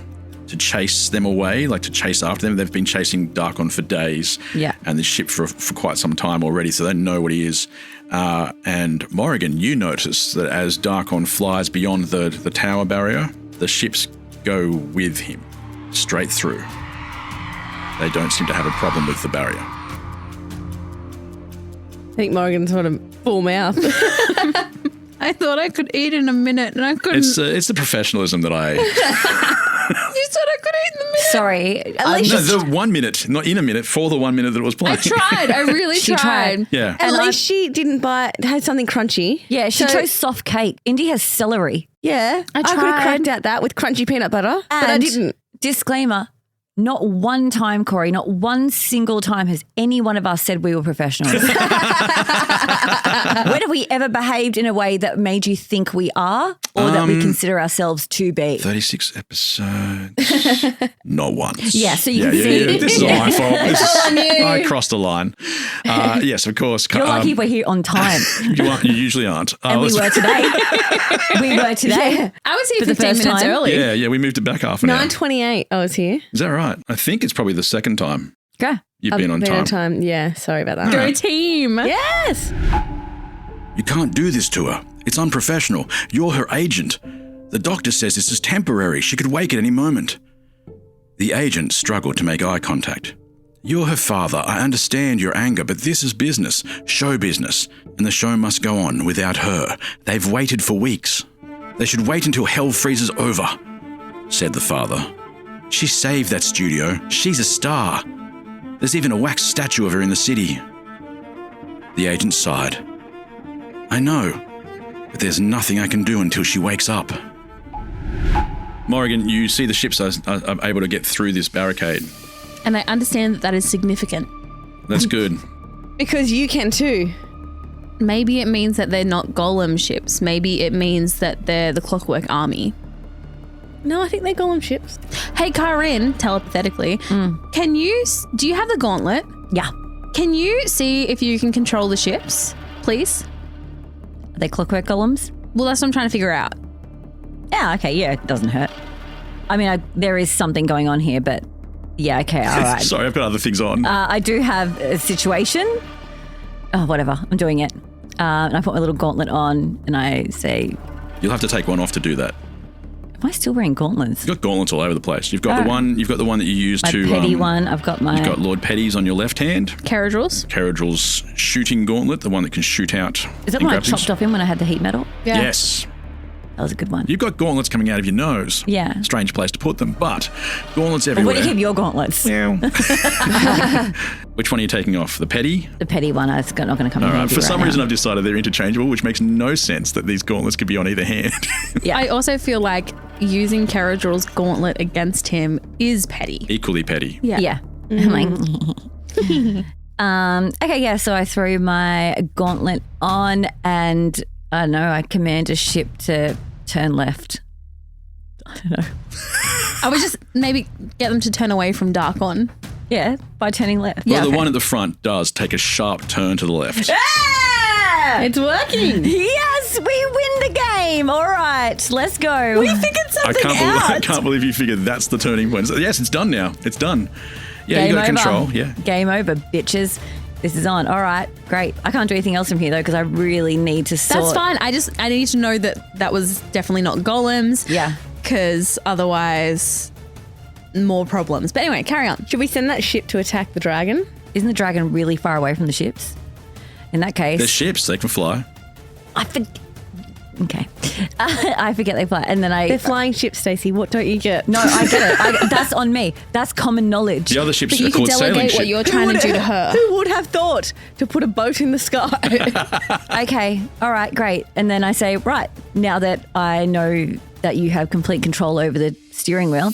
to chase them away, like to chase after them. They've been chasing Darkon for days. Yeah. And the ship for quite some time already, so they know what he is. And Morrigan, you notice that as Darkon flies beyond the tower barrier, the ships go with him, straight through. They don't seem to have a problem with the barrier. I think Morrigan's sort of full mouth. I thought I could eat in a minute and I couldn't. It's the professionalism that I said I could eat in the minute. Sorry. At least No, the 1 minute, not in a minute, for the 1 minute that it was I playing. tried. I really She tried. Yeah. At least she didn't had something crunchy. Yeah, she So- chose soft cake. Indy has celery. Yeah. I could have tried. cracked out that with crunchy peanut butter, but I And didn't. Disclaimer, not one time, Cory, not one single time has any one of us said we were professionals. When have we ever behaved in a way that made you think we are or that we consider ourselves to be? 36 episodes. Not once. Yeah, so you can see. This is all my fault. It's all on you. I crossed the line. Yes, of course. You're lucky we're here on time. You usually aren't. And we were today. We were today. Yeah. I was here For the 15 first minutes time. early. Yeah, we moved it back half an hour. 9:28 I was here. Is that right? I think it's probably the second time Okay. you've been on time. Yeah, sorry about that. Go team. Yes. You can't do this to her. It's unprofessional. You're her agent. The doctor says this is temporary. She could wake at any moment. The agent struggled to make eye contact. You're her father. I understand your anger, but this is business, show business, and the show must go on without her. They've waited for weeks. They should wait until hell freezes over, said the father. She saved that studio. She's a star. There's even a wax statue of her in the city. The agent sighed. I know, but there's nothing I can do until she wakes up. Morrigan, you see the ships are able to get through this barricade. And I understand that is significant. That's good. Because you can too. Maybe it means that they're not golem ships. Maybe it means that they're the Clockwork Army. No, I think they're golem ships. Hey, Kaa'Riin, telepathically, do you have the gauntlet? Yeah. Can you see if you can control the ships, please? Are they clockwork golems? Well, that's what I'm trying to figure out. Yeah, okay, yeah, it doesn't hurt. I mean, there is something going on here, but yeah, okay, all right. Sorry, I've got other things on. I do have a situation. Oh, whatever, I'm doing it. And I put my little gauntlet on and I say... You'll have to take one off to do that. Am I still wearing gauntlets? You've got gauntlets all over the place. You've got the one that you use my to... petty one, I've got my... You've got Lord Petty's on your left hand. Caradril's shooting gauntlet, the one that can shoot out. Is that one I chopped off him when I had the heat metal? Yeah. Yes. That was a good one. You've got gauntlets coming out of your nose. Yeah. Strange place to put them, but gauntlets Well, everywhere. where do you keep your gauntlets? Which one are you taking off? The petty? The petty one, it's not going to come in All right. handy For some right reason, now. I've decided they're interchangeable, which makes no sense that these gauntlets could be on either hand. Yeah. I also feel like using Caradril's gauntlet against him is petty. Equally petty. Yeah. Yeah. I'm like, okay, yeah, so I throw my gauntlet on and I don't know, I command a ship to turn left. I don't know. I would just maybe get them to turn away from Darkon. Yeah, by turning left. Well, the one at the front does take a sharp turn to the left. Ah! It's working. Yes, we win the game. All right, let's go. We figured I can't believe you figured that's the turning point. So, yes, it's done now. It's done. Yeah, Game you got over. control. Yeah. Game over, bitches. This is on. All right, great. I can't do anything else from here though because I really need to sort. That's fine. I need to know that was definitely not golems. Yeah. Because otherwise, more problems. But anyway, carry on. Should we send that ship to attack the dragon? Isn't the dragon really far away from the ships? In that case, They're ships. They can fly. Okay. I forget they fly. And then They're flying ships, Stacey. What don't you get? No, I get it. That's on me. That's common knowledge. The other ships But you are can called sailing delegate ships. what you're trying to do to her. Who would have thought to put a boat in the sky? Okay. All right, great. And then I say, right, now that I know that you have complete control over the steering wheel,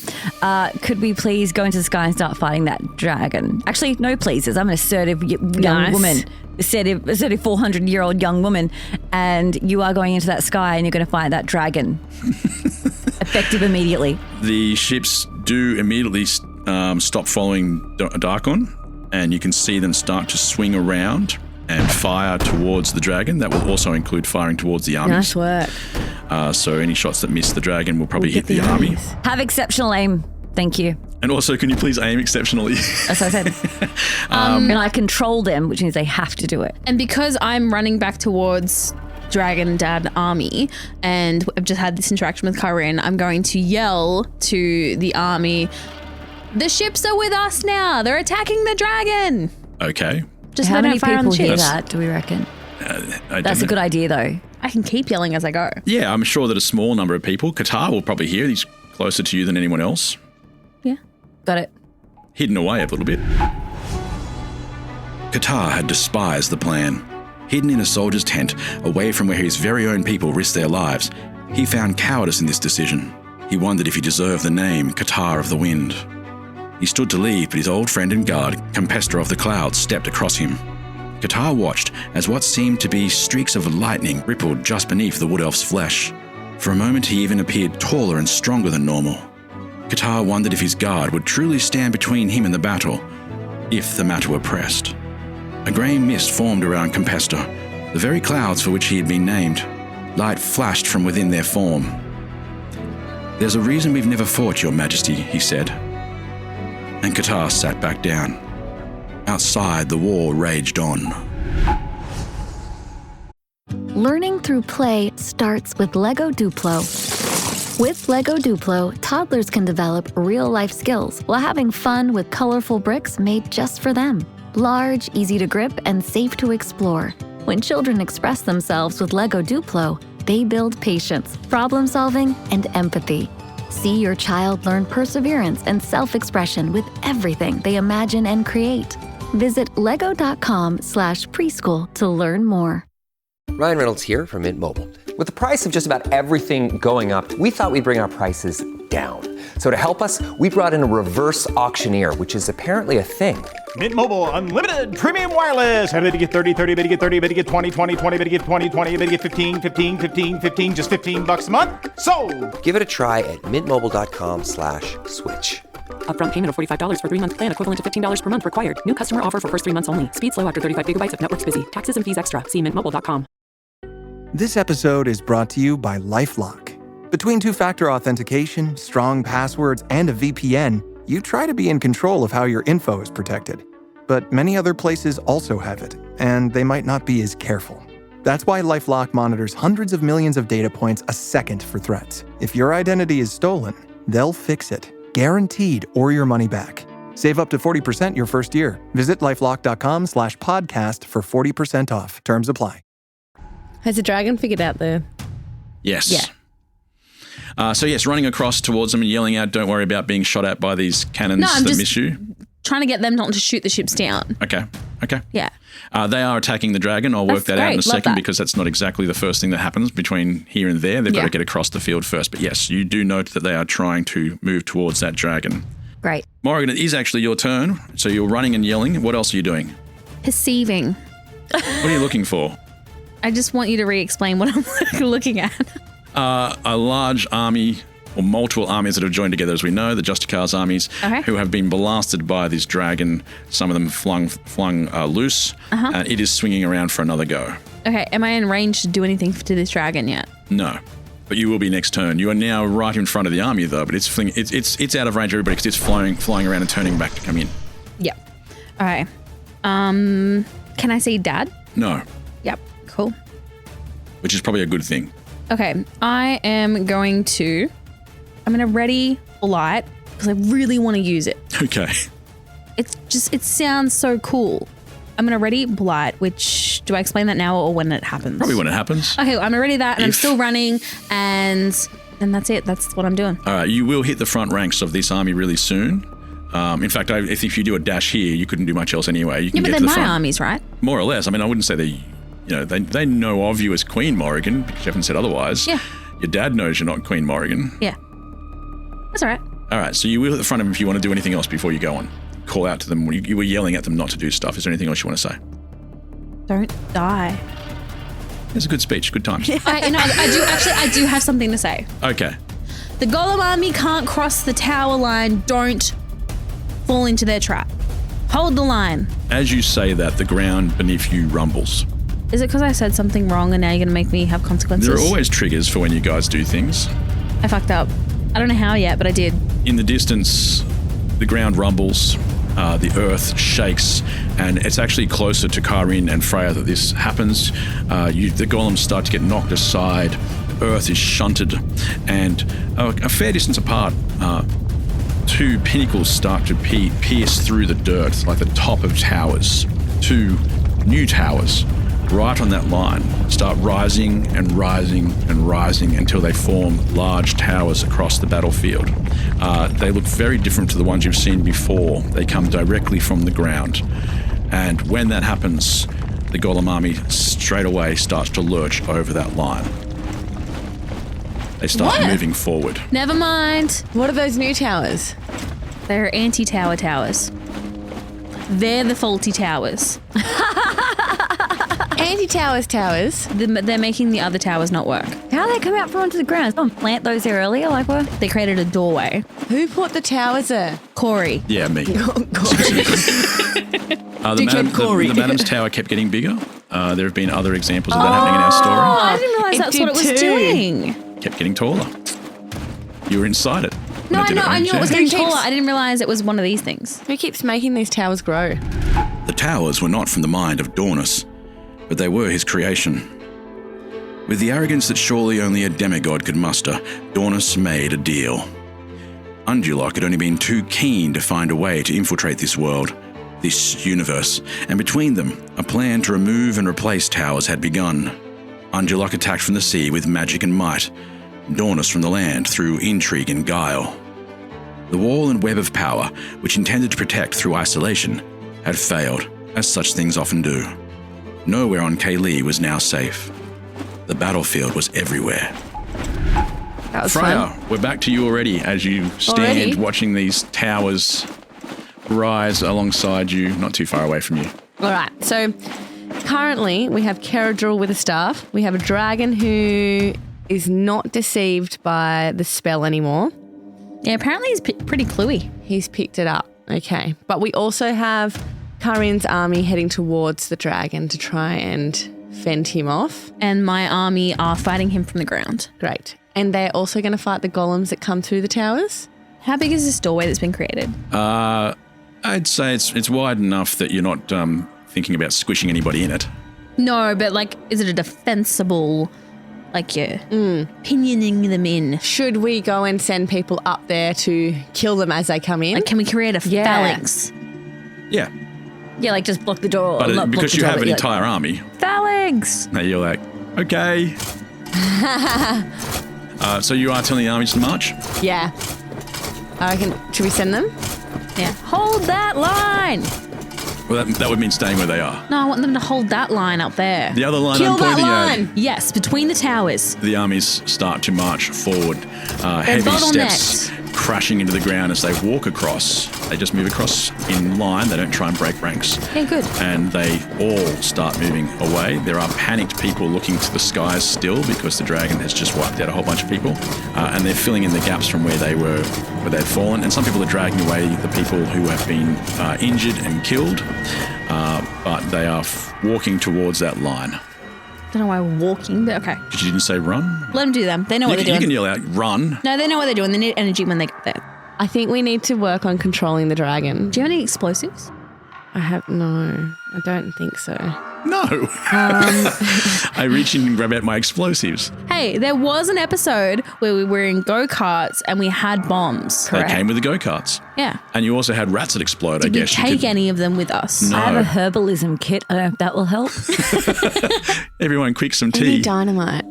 could we please go into the sky and start fighting that dragon? Actually, no pleases. I'm an assertive young woman. Assertive 400-year-old young woman, and you are going into that sky and you're going to fight that dragon. Effective immediately. The ships do immediately stop following Darkon, and you can see them start to swing around and fire towards the dragon. That will also include firing towards the armies. Nice work. So any shots that miss the dragon will probably hit the army. Have exceptional aim. Thank you. And also, can you please aim exceptionally? That's what I said. And I control them, which means they have to do it. And because I'm running back towards Dragon Dad Army and I've just had this interaction with Kaa'Riin, I'm going to yell to the army, the ships are with us now. They're attacking the dragon. Okay. Just how let many out fire on people the hear ships. that, do we reckon? I That's a don't good know. idea, though. I can keep yelling as I go. Yeah, I'm sure that a small number of people, Qatar will probably hear these closer to you than anyone else. Yeah. Got it. Hidden away a little bit. Qatar had despised the plan. Hidden in a soldier's tent, away from where his very own people risked their lives, he found cowardice in this decision. He wondered if he deserved the name Qatar of the Wind. He stood to leave, but his old friend and guard, Campestra of the Clouds, stepped across him. Qatar watched as what seemed to be streaks of lightning rippled just beneath the wood elf's flesh. For a moment he even appeared taller and stronger than normal. Qatar wondered if his guard would truly stand between him and the battle, if the matter were pressed. A grey mist formed around Campestra, the very clouds for which he had been named. Light flashed from within their form. "There's a reason we've never fought, Your Majesty," he said. And Qatar sat back down. Outside, the war raged on. Learning through play starts with Lego Duplo. With Lego Duplo, toddlers can develop real-life skills while having fun with colorful bricks made just for them. Large, easy to grip, and safe to explore. When children express themselves with Lego Duplo, they build patience, problem-solving, and empathy. See your child learn perseverance and self-expression with everything they imagine and create. Visit lego.com/preschool to learn more. Ryan Reynolds here from Mint Mobile. With the price of just about everything going up, we thought we'd bring our prices down. So to help us, we brought in a reverse auctioneer, which is apparently a thing. Mint Mobile Unlimited Premium Wireless. How to get 30, 30, bit to get 30, bit to get 20, 20, 20, bit to get 20, 20, bit to get 15, 15, 15, 15, just $15 a month? Sold! Give it a try at mintmobile.com/switch. Upfront payment of $45 for 3-month plan equivalent to $15 per month required. New customer offer for first 3 months only. Speed slow after 35 gigabytes if network's busy. Taxes and fees extra. See mintmobile.com. This episode is brought to you by LifeLock. Between two-factor authentication, strong passwords, and a VPN, you try to be in control of how your info is protected. But many other places also have it, and they might not be as careful. That's why LifeLock monitors hundreds of millions of data points a second for threats. If your identity is stolen, they'll fix it, guaranteed, or your money back. Save up to 40% your first year. Visit lifelock.com/podcast for 40% off. Terms apply. Has the dragon figured out the... Yes. Yeah. So yes, running across towards them and yelling out, "Don't worry about being shot at by these cannons that miss you." Trying to get them not to shoot the ships down. Okay. Yeah. They are attacking the dragon. I'll work that out in a second because that's not exactly the first thing that happens between here and there. They've got to get across the field first. But yes, you do note that they are trying to move towards that dragon. Great. Morrigan, it is actually your turn. So you're running and yelling. What else are you doing? Perceiving. What are you looking for? I just want you to re-explain what I'm looking at. A large army, or multiple armies that have joined together, as we know, the Justicar's armies, who have been blasted by this dragon, some of them flung loose, and it is swinging around for another go. Okay, am I in range to do anything to this dragon yet? No, but you will be next turn. You are now right in front of the army, though, but it's out of range of everybody because it's flying around and turning back to come in. Yep. All right. Can I see Dad? No. Yep. Cool. Which is probably a good thing. Okay, I'm going to ready Blight because I really want to use it. Okay. It sounds so cool. I'm going to ready Blight, which, do I explain that now or when it happens? Probably when it happens. Okay, I'm going to ready that and I'm still running and that's it. That's what I'm doing. All right, you will hit the front ranks of this army really soon. In fact, if you do a dash here, you couldn't do much else anyway. You can but get they're to the my front. armies, right? More or less. I mean, I wouldn't say they know of you as Queen Morrigan because you haven't said otherwise. Yeah. Your dad knows you're not Queen Morrigan. Yeah. That's all right. All right, so you will hit the front of them if you want to do anything else before you go on. Call out to them. You were yelling at them not to do stuff. Is there anything else you want to say? Don't die. It's a good speech. Good times. I do have something to say. Okay. The Golem army can't cross the tower line. Don't fall into their trap. Hold the line. As you say that, the ground beneath you rumbles. Is it because I said something wrong and now you're going to make me have consequences? There are always triggers for when you guys do things. I fucked up. I don't know how yet, but I did. In the distance, the ground rumbles, the earth shakes, and it's actually closer to Kaa'Riin and Freya that this happens. The golems start to get knocked aside, the earth is shunted, and a fair distance apart, two pinnacles start to pierce through the dirt, like the top of towers. Two new towers right on that line, start rising and rising and rising until they form large towers across the battlefield. They look very different to the ones you've seen before. They come directly from the ground. And when that happens, the golem army straight away starts to lurch over that line. They start moving forward. Never mind. What are those new towers? They're anti-tower towers. They're the faulty towers. Towers. They're making the other towers not work. How did they come out from onto the ground? Someone plant those there earlier? Like what? They created a doorway. Who put the towers there? Cory. Yeah, me. The Madam's Tower kept getting bigger. There have been other examples of that happening in our story. I didn't realise that's what it was doing. Kept getting taller. You were inside it. No, I knew it was getting taller. I didn't realise it was one of these things. Who keeps making these towers grow? The towers were not from the mind of Dornus, but they were his creation. With the arrogance that surely only a demigod could muster, Dornus made a deal. Undulok had only been too keen to find a way to infiltrate this world, this universe, and between them, a plan to remove and replace towers had begun. Undulok attacked from the sea with magic and might, Dornus from the land through intrigue and guile. The wall and web of power, which intended to protect through isolation, had failed, as such things often do. Nowhere on Kaa'Riin was now safe. The battlefield was everywhere. That was Freya, fun. we're back to you already as you stand watching these towers rise alongside you, not too far away from you. All right. So currently we have Caradrill with a staff. We have a dragon who is not deceived by the spell anymore. Yeah, apparently he's pretty cluey. He's picked it up. Okay. But we also have Kaa'Riin's army heading towards the dragon to try and fend him off. And my army are fighting him from the ground. Great. And they're also going to fight the golems that come through the towers. How big is this doorway that's been created? I'd say it's wide enough that you're not thinking about squishing anybody in it. No, but like, is it a defensible, like you're pinioning them in? Should we go and send people up there to kill them as they come in? Like, can we create a phalanx? Yeah. Yeah, like just block the door. But because you have an entire army. Phalanx! Now you're like, okay. So you are telling the armies to march? Yeah. I reckon, should we send them? Yeah. Hold that line! Well, that would mean staying where they are. No, I want them to hold that line up there. The other line I'm pointing at. Yes, between the towers. The armies start to march forward. Heavy steps crashing into the ground as they walk across. They just move across in line. They don't try and break ranks. Yeah, good. And they all start moving away. There are panicked people looking to the skies still because the dragon has just wiped out a whole bunch of people. And they're filling in the gaps from where they'd fallen. And some people are dragging away the people who have been injured and killed. But they are walking towards that line. I don't know why we're walking, but okay. Because you didn't say run? Let them do them. They know what they're doing. You can yell out, run. No, they know what they're doing. They need energy when they get there. I think we need to work on controlling the dragon. Do you have any explosives? No, I don't think so. No. I reach in and grab out my explosives. Hey, there was an episode where we were in go-karts and we had bombs. They came with the go-karts. Yeah. And you also had rats that explode, Did I guess. we take any of them with us? No. I have a herbalism kit. I don't know if that will help. Everyone quick some I tea. need dynamite.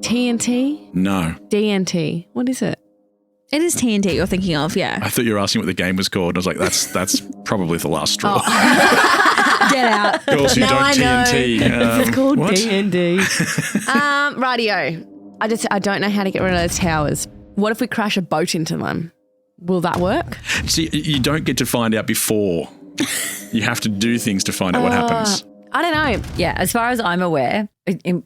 TNT? No. DNT. What is it? It is TNT you're thinking of, yeah. I thought you were asking what the game was called. I was like, that's probably the last straw. Get out. Girls who don't TNT. It's called what? D&D. Radio. I don't know how to get rid of those towers. What if we crash a boat into them? Will that work? See, you don't get to find out before. You have to do things to find out what happens. I don't know. Yeah, as far as I'm aware,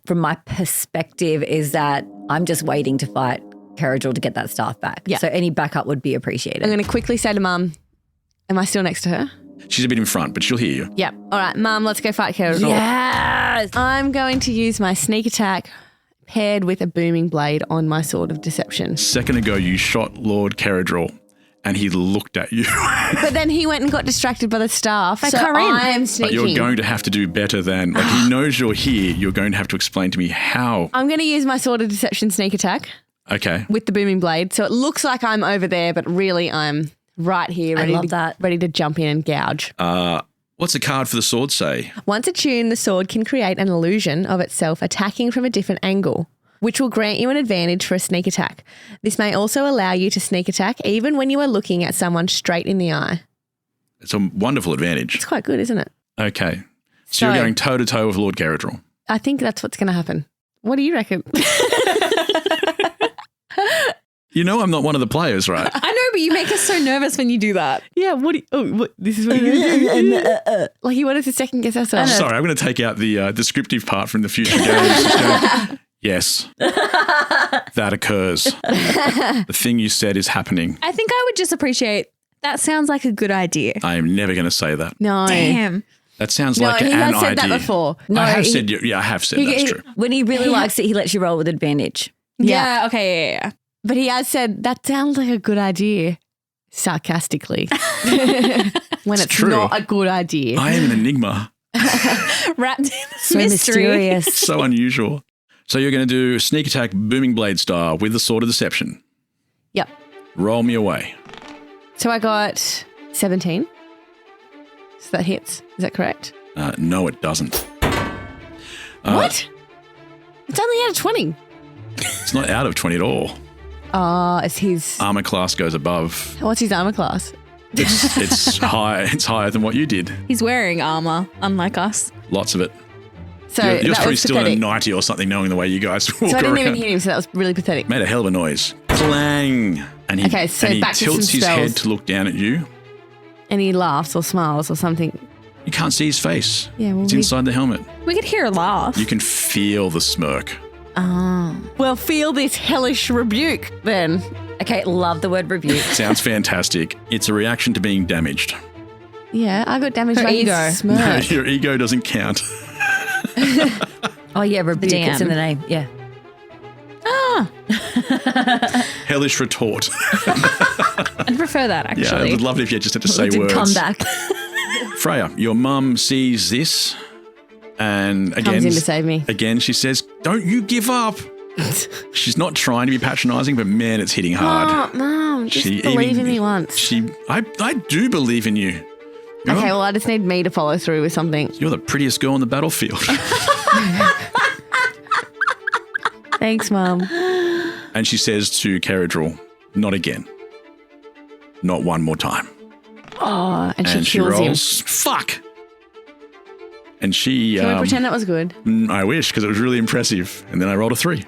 from my perspective, is that I'm just waiting to fight Caradrill to get that staff back. Yeah. So any backup would be appreciated. I'm going to quickly say to Mum, am I still next to her? She's a bit in front, but she'll hear you. Yep. All right, Mum, let's go fight Caradrill. Yes! I'm going to use my sneak attack paired with a booming blade on my sword of deception. Second ago, you shot Lord Caradrill and he looked at you. But then he went and got distracted by the staff. So Kaa'Riin. I am sneaking. But you're going to have to do better than, like, he knows you're here. You're going to have to explain to me how. I'm going to use my sword of deception sneak attack. Okay. With the booming blade. So it looks like I'm over there, but really I'm right here ready to jump in and gouge. What's the card for the sword say? Once attuned, the sword can create an illusion of itself attacking from a different angle, which will grant you an advantage for a sneak attack. This may also allow you to sneak attack even when you are looking at someone straight in the eye. It's a wonderful advantage. It's quite good, isn't it? Okay. So you're going toe-to-toe with Lord Kaa'Riin. I think that's what's going to happen. What do you reckon? You know I'm not one of the players, right? I know, but you make us so nervous when you do that. Yeah, this is what you're going to do. Like you wanted to second guess ourselves. Sorry, I'm going to take out the descriptive part from the future games. Yes, that occurs. The thing you said is happening. I think I would just appreciate, that sounds like a good idea. I am never going to say that. No. Damn. That sounds like an idea. No, he has said that before. I have said that's true. When he really likes it, he lets you roll with advantage. Yeah, okay, yeah. But he has said, that sounds like a good idea, sarcastically. When it's true. not a good idea. I am an enigma. Wrapped in So mystery. mysterious. So unusual. So you're going to do sneak attack booming blade style with the Sword of Deception. Yep. Roll me away. So I got 17. So that hits. Is that correct? No, it doesn't. What? It's only out of 20. It's not out of 20 at all. It's his... Armor class goes above. What's his armor class? It's high. It's higher than what you did. He's wearing armor, unlike us. Lots of it. So you're that probably was still in a pathetic. 90 or something, knowing the way you guys walk So I around. didn't even hit him, so that was really pathetic. Made a hell of a noise. Clang. And he, Okay, so and he back to tilts some his spells. head to look down at you. And he laughs or smiles or something. You can't see his face. Yeah, well, it's inside the helmet. We could hear a laugh. You can feel the smirk. Well, feel this hellish rebuke then. Okay, love the word rebuke. Sounds fantastic. It's a reaction to being damaged. Yeah, I got damaged Her by ego. his smirk. Your ego doesn't count. Oh, yeah, rebuke. It's in damn. the name. Yeah. Hellish retort. I'd prefer that, Yeah, I actually. would love it if you just had to say It's a words. comeback. Freya, your mum sees this and again, Comes in to save me. Again, she says, "Don't you give up." She's not trying to be patronising, but man, it's hitting hard. Oh, Mum, just She believe even- in me once. I do believe in you. You're, Okay, well, I just need me to follow through with something. you're the prettiest girl on the battlefield. Thanks, Mum. And she says to Kaa'Riin, "Not again. Not one more time." Oh, and she she kills him. rolls. Fuck. And she. Can we pretend that was good? I wish, because it was really impressive. And then I rolled a 3.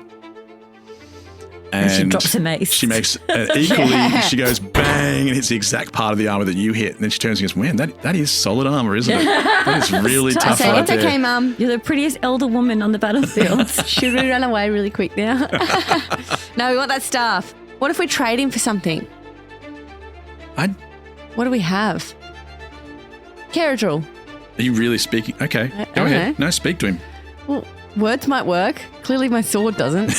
And she drops a mace. She makes equally. She goes bang and hits the exact part of the armor that you hit. And then she turns and goes, "Man, that is solid armor, isn't it? That is really tough I say, right it's there." okay, Mum. You're the prettiest elder woman on the battlefield. Should we run away really quick now? No, we want that staff. What if we trade him for something? What do we have? Kaa'Riin. Are you really speaking? Okay, I go don't ahead. know. No, speak to him. Well, words might work. Clearly my sword doesn't.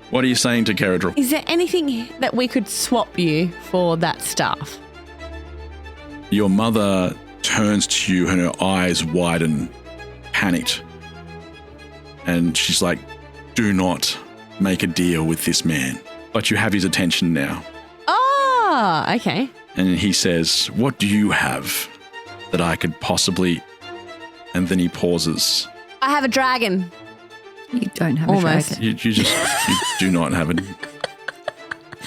What are you saying to Kaa'Riin? Is there anything that we could swap you for that staff? Your mother turns to you and her eyes widen, panicked. And she's like, "Do not make a deal with this man." But you have his attention now. Oh, okay. And he says, "What do you have that I could possibly..." And then he pauses. I have a dragon. You don't have Almost. a dragon. You do not have it.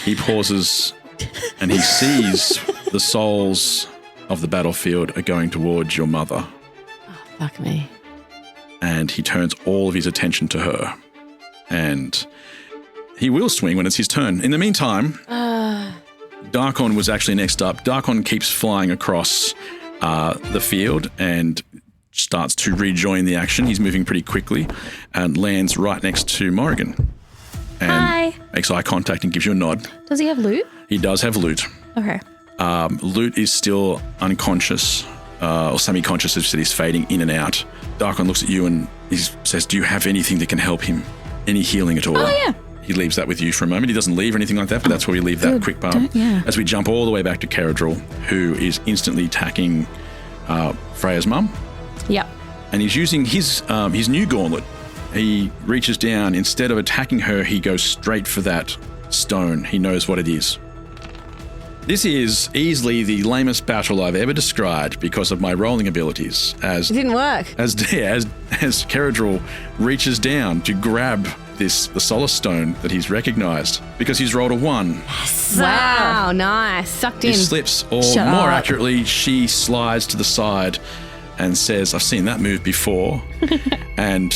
He pauses and he sees the souls of the battlefield are going towards your mother. Fuck me. And he turns all of his attention to her. And he will swing when it's his turn. In the meantime, Darkon was actually next up. Darkon keeps flying across the field and starts to rejoin the action. He's moving pretty quickly and lands right next to Morrigan. And Hi. makes eye contact and gives you a nod. Does he have loot? He does have loot. Okay. Loot is still unconscious, or semi-conscious, as he's fading in and out. Darkon looks at you and he says, "Do you have anything that can help him? Any healing at all?" Oh, yeah. He leaves that with you for a moment. He doesn't leave or anything like that, but that's where we leave that quick part. Yeah. As we jump all the way back to Kaa'Riin, who is instantly attacking Freya's mum. Yep. And he's using his new gauntlet. He reaches down. Instead of attacking her, he goes straight for that stone. He knows what it is. This is easily the lamest battle I've ever described because of my rolling abilities. It didn't work. As Caradril reaches down to grab the Solace Stone that he's recognised because he's rolled a 1. Yes. Wow, nice. Sucked in. He slips, or more accurately, she slides to the side and says, I've seen that move before, and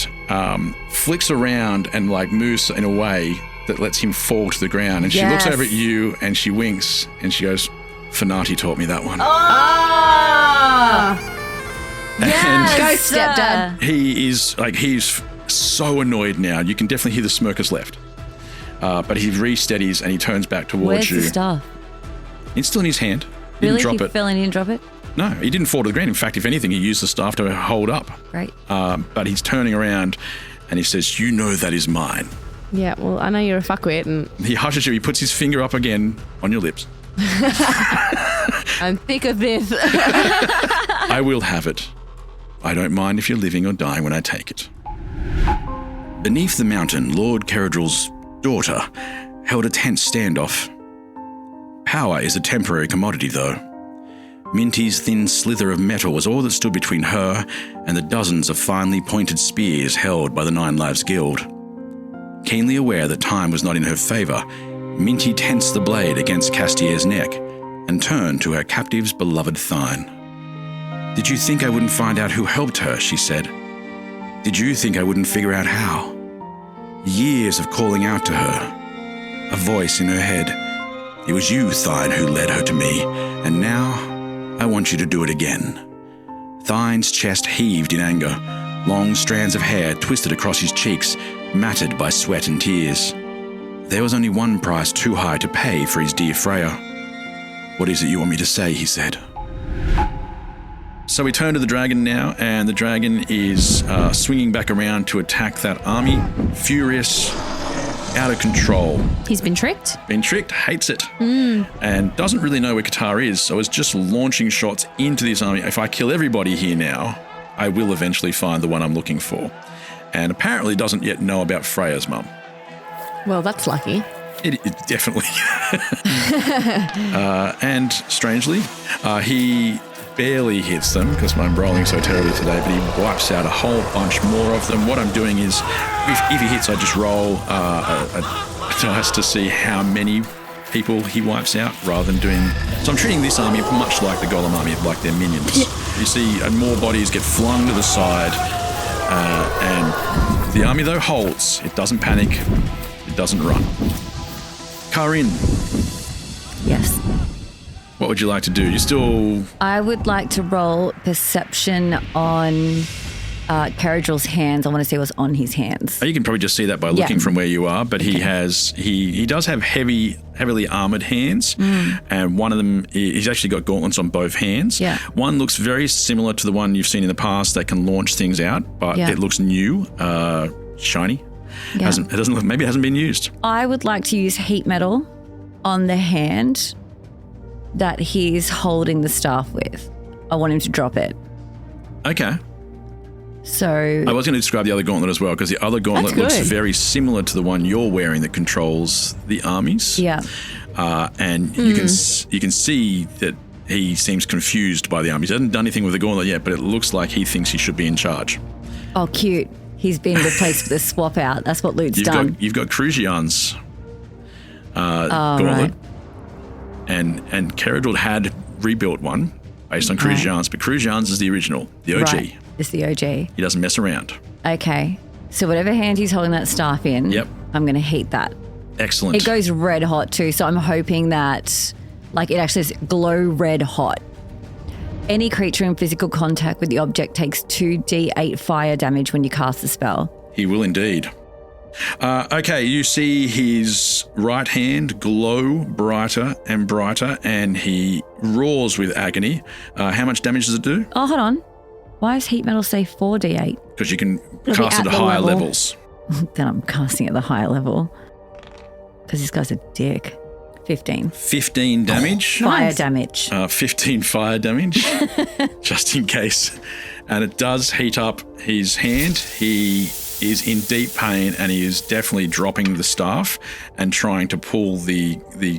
flicks around and moves in a way that lets him fall to the ground. And she looks over at you and she winks and she goes, Fanati taught me that one. Yes! Go, stepdad. He is, he's so annoyed now. You can definitely hear the smirkers left. But he re-steadies and he turns back towards you. Where's the staff? It's still in his hand. He Really? didn't drop He it. fell and he didn't drop it? No, he didn't fall to the ground. In fact, if anything, he used the staff to hold up. Great. But he's turning around and he says, you know that is mine. Yeah, well, I know you're a fuckwit, and He hushes you. He puts his finger up again on your lips. I'm thick of this. I will have it. I don't mind if you're living or dying when I take it. Beneath the mountain, Lord Caradril's daughter held a tense standoff. Power is a temporary commodity, though. Minty's thin slither of metal was all that stood between her and the dozens of finely pointed spears held by the Nine Lives Guild. Keenly aware that time was not in her favour, Minty tensed the blade against Castier's neck and turned to her captive's beloved Thine. Did you think I wouldn't find out who helped her, she said. Did you think I wouldn't figure out how? Years of calling out to her. A voice in her head. It was you, Thine, who led her to me, and now I want you to do it again. Thine's chest heaved in anger. Long strands of hair twisted across his cheeks, matted by sweat and tears. There was only one price too high to pay for his dear Freya. What is it you want me to say, he said. So we turn to the dragon now, and the dragon is swinging back around to attack that army. Furious, out of control. He's been tricked. Hates it, and doesn't really know where Qatar is, so is just launching shots into this army. If I kill everybody here now, I will eventually find the one I'm looking for. And apparently doesn't yet know about Freya's mum. Well, that's lucky. It definitely. And strangely, he barely hits them because I'm rolling so terribly today, but he wipes out a whole bunch more of them. What I'm doing is, if he hits, I just roll a dice to see how many people he wipes out rather than doing... So I'm treating this army much like the Golem army, like their minions. You see more bodies get flung to the side, and the army, though, holds. It doesn't panic. It doesn't run. Kaa'Riin. Yes. What would you like to do? You still... I would like to roll perception on Caradril's hands. I want to see what's on his hands. You can probably just see that by looking from where you are, but he does have heavily armoured hands, and one of them, he's actually got gauntlets on both hands. Yeah. One looks very similar to the one you've seen in the past that can launch things out, but it looks new, shiny. Yeah. Maybe it hasn't been used. I would like to use heat metal on the hand that he's holding the staff with. I want him to drop it. Okay. So I was going to describe the other gauntlet as well, because the other gauntlet looks very similar to the one you're wearing that controls the armies. Yeah. And you can see that he seems confused by the armies. He hasn't done anything with the gauntlet yet, but it looks like he thinks he should be in charge. Oh, cute. He's been replaced with a swap out. That's what Lute's done. You've got Crujian's gauntlet. Right. And Caradril had rebuilt one based on Crujian's, but Crujian's is the original, the OG. Right. It's the OG. He doesn't mess around. Okay. So whatever hand he's holding that staff in, I'm going to heat that. Excellent. It goes red hot too, so I'm hoping that it actually says glow red hot. Any creature in physical contact with the object takes 2d8 fire damage when you cast the spell. He will indeed. Okay, you see his right hand glow brighter and brighter, and he roars with agony. How much damage does it do? Oh, hold on. Why does heat metal say 4d8? Because you can cast it at higher levels. Then I'm casting at the higher level. Because this guy's a dick. 15. 15 damage. Fire damage. 15 fire damage, just in case. And it does heat up his hand. He is in deep pain, and he is definitely dropping the staff and trying to pull the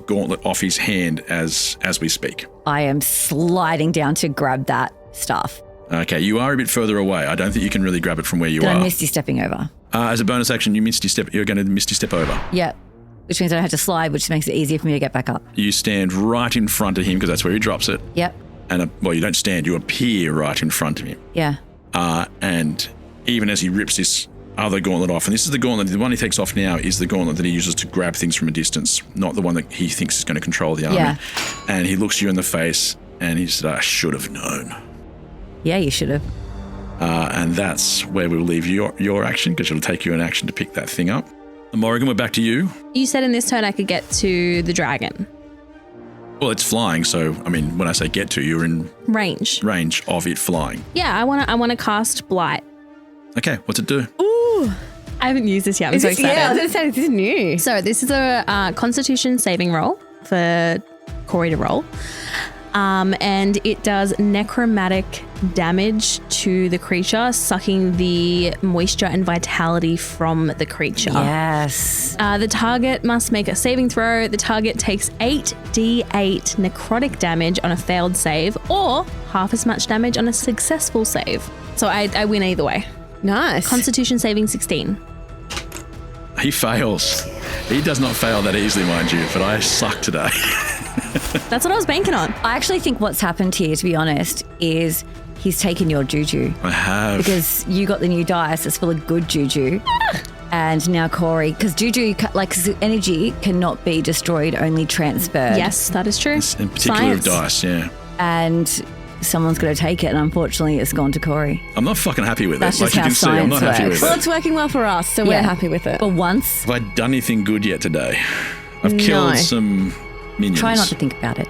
gauntlet off his hand as we speak. I am sliding down to grab that staff. Okay, you are a bit further away. I don't think you can really grab it from where you Then are. I'm misty stepping over. As a bonus action, you're going to misty step over. Yeah. Which means I don't have to slide, which makes it easier for me to get back up. You stand right in front of him because that's where he drops it. Yep. And you don't stand, you appear right in front of him. Yeah. And even as he rips this other gauntlet off, and this is the gauntlet, the one he takes off now is the gauntlet that he uses to grab things from a distance, not the one that he thinks is going to control the army. Yeah. And he looks you in the face and he said, I should have known. Yeah, you should have. And that's where we'll leave your action, because it'll take you an action to pick that thing up. Morrigan, we're back to you. You said in this turn I could get to the dragon. Well, it's flying, so, I mean, when I say get to, you're in Range of it flying. Yeah, I want to cast Blight. Okay, what's it do? Ooh. I haven't used this yet. I'm so excited. Yeah, I was going to say, this is new. So this is a Constitution saving roll for Cory to roll. And it does necromantic damage to the creature, sucking the moisture and vitality from the creature. Yes. The target must make a saving throw. The target takes 8d8 necrotic damage on a failed save, or half as much damage on a successful save. So I win either way. Nice. Constitution saving 16. He fails. He does not fail that easily, mind you, but I suck today. That's what I was banking on. I actually think what's happened here, to be honest, is he's taken your juju. I have. Because you got the new dice that's full of good juju. And now Cory, because juju, energy cannot be destroyed, only transferred. Yes, that is true. In particular of dice, yeah. And someone's going to take it, and unfortunately it's gone to Cory. I'm not fucking happy with That's it. just Like you how can see, I'm not science happy works. with Well, it. it's working well for us, so we're happy with it. For once. Have I done anything good yet today? I've killed some minions. Try not to think about it.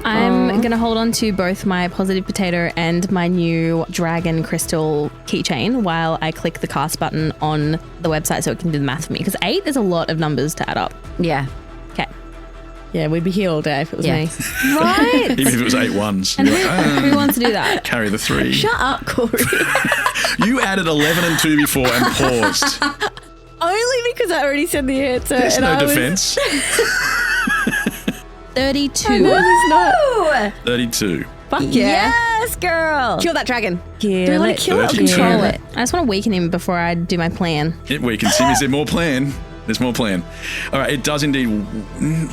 I'm going to hold on to both my positive potato and my new dragon crystal keychain while I click the cast button on the website so it can do the math for me. Because 8 is a lot of numbers to add up. Yeah. Okay. Yeah, we'd be here all day if it was me. Right? Even if it was 8 ones. And You're like, who wants to do that? Carry the 3. Shut up, Cory. You added 11 and 2 before and paused. Only because I already said the answer. There's and no I defense. 32. I know there's not. 32. Fuck yeah. Yes, girl. Kill that dragon. Kill Do we want it. to kill it or 32. control it? I just want to weaken him before I do my plan. It weakens him. Is there more plan? There's more plan. All right, it does indeed.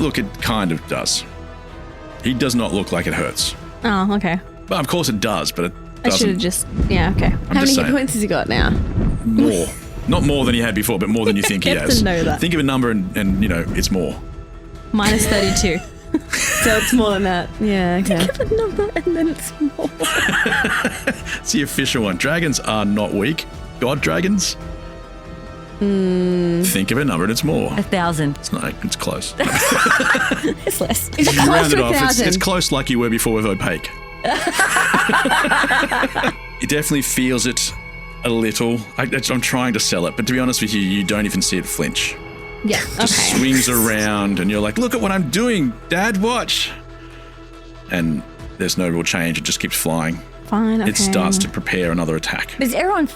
Look, it kind of does. He does not look like it hurts. Oh, okay. But of course it does, but it I should have doesn't. just, yeah, okay. How many hit points has he got now? More. Not more than he had before, but more than you think he You have has. to know that. Think of a number and you know, it's more. Minus 32. So it's more than that. Yeah, okay. Give a number and then it's more. It's the official one. Dragons are not weak. God dragons. Think of a number and it's more. 1,000. It's not. It's close. It's less. Is it You close round to it off. 1,000? It's close like you were before with opaque. It definitely feels it a little. I'm trying to sell it, but to be honest with you, you don't even see it flinch. Yeah, Just swings around and you're like, look at what I'm doing, Dad, watch. And there's no real change. It just keeps flying. Fine, okay. It starts to prepare another attack. Is everyone,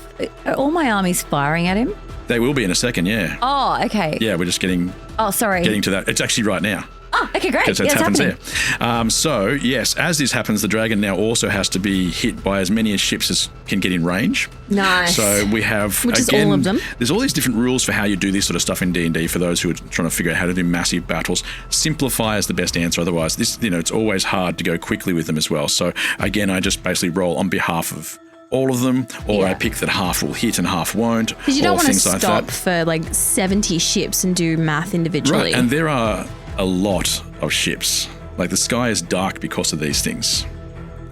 are all my armies firing at him? They will be in a second, yeah. Oh, okay. Yeah, we're just getting sorry. to that. It's actually right now. Oh, okay, great. Because Yeah, that it's happens happening. there. So, yes, as this happens, the dragon now also has to be hit by as many ships as can get in range. Nice. So we have, Which is again, all of them. There's all these different rules for how you do this sort of stuff in D&D for those who are trying to figure out how to do massive battles. Simplify is the best answer. Otherwise, this, it's always hard to go quickly with them as well. So, again, I just basically roll on behalf of all of them, or I pick that half will hit and half won't, Because you don't or want to things like stop that. for like 70 ships and do math individually. Right, and there are a lot of ships. Like the sky is dark because of these things.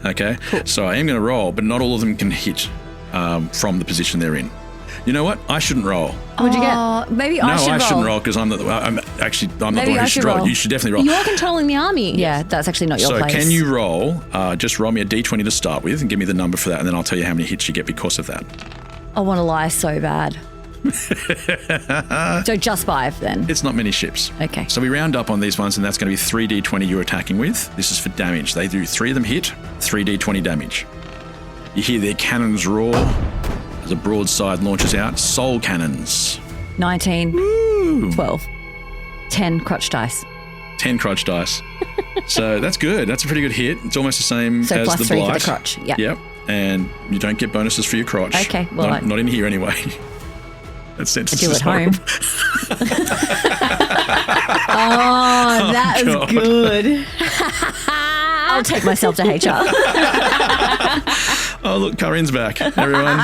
Okay? So I am going to roll, but not all of them can hit from the position they're in. You know what? I shouldn't roll. What'd you get? Maybe No, I should roll. I shouldn't roll because I'm not the one Maybe I who should should roll. roll. You should definitely roll. You're controlling the army. Yeah, that's actually not your So place. can you roll? Just roll me a d20 to start with and give me the number for that, and then I'll tell you how many hits you get because of that. I want to lie so bad. So just 5 then. It's not many ships. Okay. So we round up on these ones, and that's going to be 3d20 you're attacking with. This is for damage. They do 3 of them hit, 3d20 damage. You hear their cannons roar. as a broadside launches out. Soul cannons. 19. 12. 10 crotch dice. 10 crotch dice. So that's good. That's a pretty good hit. It's almost the same So as plus the 3 blight. for the crotch. Yep. Yep. And you don't get bonuses for your crotch. Okay, well, not in here anyway. That sentence I do is at home. Oh, that is God. good. I'll take myself to HR. Oh, look, Kaa'Riin's back, everyone.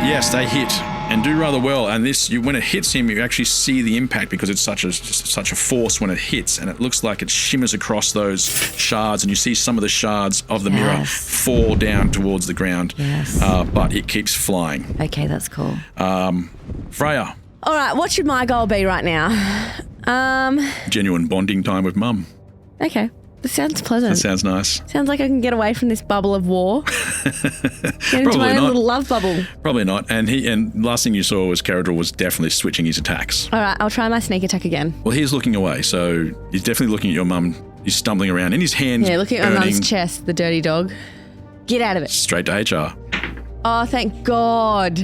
Yes, they hit and do rather well. And this, when it hits him, you actually see the impact because it's such a force when it hits, and it looks like it shimmers across those shards, and you see some of the shards of the mirror fall down towards the ground. Yes. But it keeps flying. Okay, that's cool. Freya, All right, what should my goal be right now? genuine bonding time with Mum. Okay, this sounds pleasant. That sounds nice. Sounds like I can get away from this bubble of war. Get into my own not. little love bubble. Probably not. And last thing you saw was Carador was definitely switching his attacks. All right, I'll try my sneak attack again. Well, he's looking away, so he's definitely looking at your mum. He's stumbling around, and his hands Yeah, looking at my burning mum's chest, the dirty dog. Get out of it. straight to HR. Oh, thank God.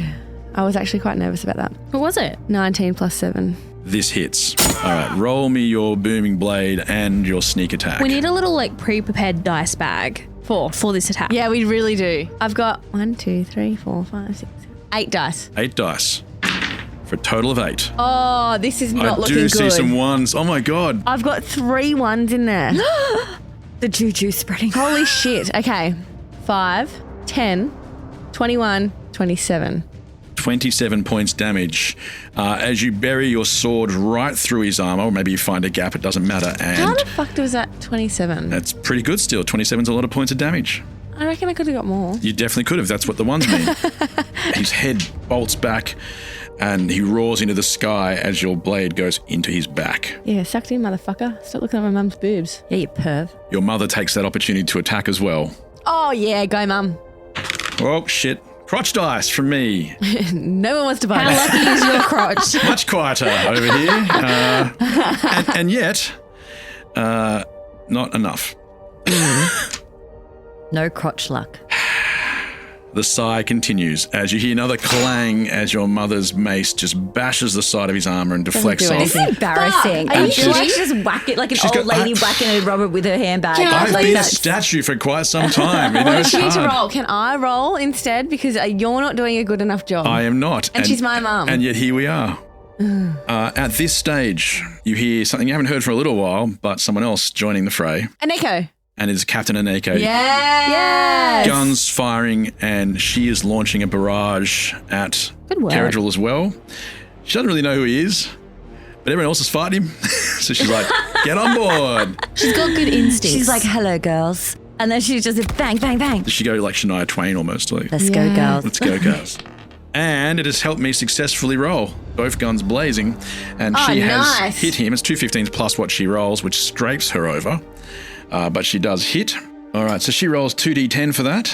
I was actually quite nervous about that. What was it? 19 plus 7. This hits. All right, roll me your booming blade and your sneak attack. We need a little pre-prepared dice bag for this attack. Yeah, we really do. I've got 1, 2, 3, 4, 5, 6, 7, 8 dice. 8 dice for a total of 8. Oh, this is not looking I do good. see some ones. Oh my God. I've got 3 ones in there. The juju spreading. Holy shit. Okay. 5, 10, 21, 27. 27 points damage as you bury your sword right through his armor, or maybe you find a gap, it doesn't matter. How And the fuck was that 27? that's pretty good still. 27's a lot of points of damage. I reckon I could have got more. You definitely could have. That's what the ones mean. His head bolts back and he roars into the sky as your blade goes into his back. Yeah, sucked in, motherfucker. Stop looking at my mum's boobs. Yeah, you perv. Your mother takes that opportunity to attack as well. Oh, yeah, go, mum. Oh, shit. Crotch dice from me. No one wants to buy How that. lucky is your crotch? Much quieter over here. And yet, not enough. No crotch luck. The sigh continues as you hear another clang as your mother's mace just bashes the side of his armor and deflects off. It's embarrassing. Are you She's sure? just whack it like an She's old got- lady whacking a rubber with her handbag. I've Like been a that's- statue for quite some time. You know, What it's does she need to hard. roll? Can I roll instead? Because you're not doing a good enough job. I am not. And she's my mum. And yet here we are. At this stage, you hear something you haven't heard for a little while, but someone else joining the fray. Aneko. And it's Captain Aneko. Yes. Guns firing, and she is launching a barrage at Good work. Carador as well. She doesn't really know who he is, but everyone else is fighting him. So she's like, get on board. She's got good instincts. She's like, hello, girls. And then she just bang, bang, bang. Does she go like Shania Twain almost? Like, Let's go, girls. let's go, girls. And it has helped me successfully roll. Both guns blazing. And Oh, she has nice. hit him. It's 2 15s plus what she rolls, which scrapes her over. But she does hit. All right, so she rolls 2d10 for that,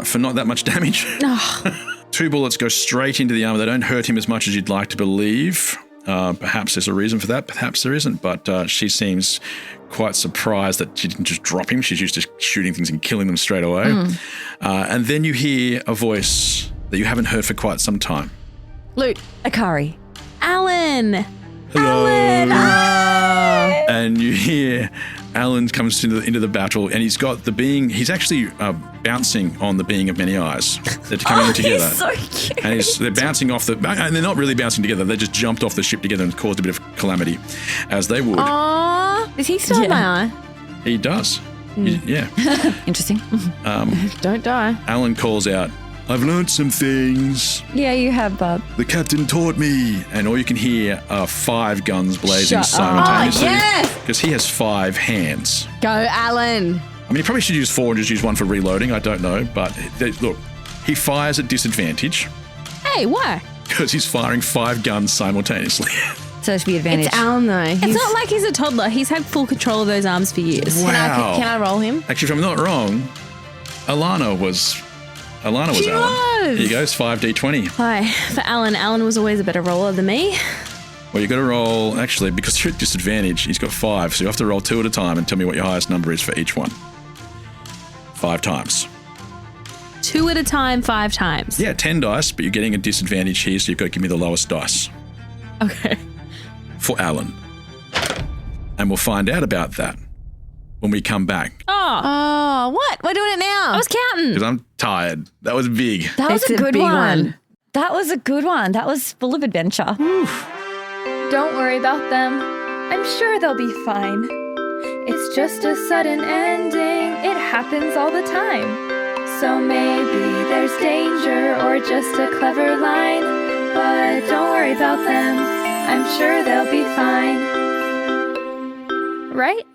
for not that much damage. 2 bullets go straight into the armor. They don't hurt him as much as you'd like to believe. Perhaps there's a reason for that. Perhaps there isn't. But she seems quite surprised that she didn't just drop him. She's used to shooting things and killing them straight away. And then you hear a voice that you haven't heard for quite some time. Loot. Akari. Alan. Hello. And you hear Alan comes into the battle, and he's got the being. He's actually bouncing on the being of many eyes. They're coming in together. He's so cute. And they're bouncing off and they're not really bouncing together. They just jumped off the ship together and caused a bit of calamity, as they would. Aww. Does he still have my eye? He does. Yeah. Interesting. Don't die. Alan calls out, "I've learnt some things. Yeah, you have, bub. The captain taught me." And all you can hear are 5 guns blazing Shut up. simultaneously. Oh, yes! Because he has 5 hands. Go, Alan. I mean, he probably should use 4 and just use 1 for reloading. I don't know. But look, he fires at disadvantage Hey, why? because he's firing 5 guns simultaneously. So it should be advantage. It's Alan, though. It's not like he's a toddler. He's had full control of those arms for years. Wow. Can I roll him? Actually, if I'm not wrong, Alana was Alan. She was. Here you go, it's 5d20. Hi. For Alan, Alan was always a better roller than me. Well, you got to roll, actually, because you're at disadvantage, he's got 5, so you have to roll 2 at a time and tell me what your highest number is for each one. 5 times. 2 at a time, 5 times. Yeah, 10 dice, but you're getting a disadvantage here, so you've got to give me the lowest dice. Okay. For Alan. And we'll find out about that when we come back. Oh, what? We're doing it now. I was counting. Because I'm tired. That was big. That was It's a a good big one. one. That was a good one. That was full of adventure. Don't worry about them. I'm sure they'll be fine. It's just a sudden ending. It happens all the time. So maybe there's danger or just a clever line. But don't worry about them. I'm sure they'll be fine. Right?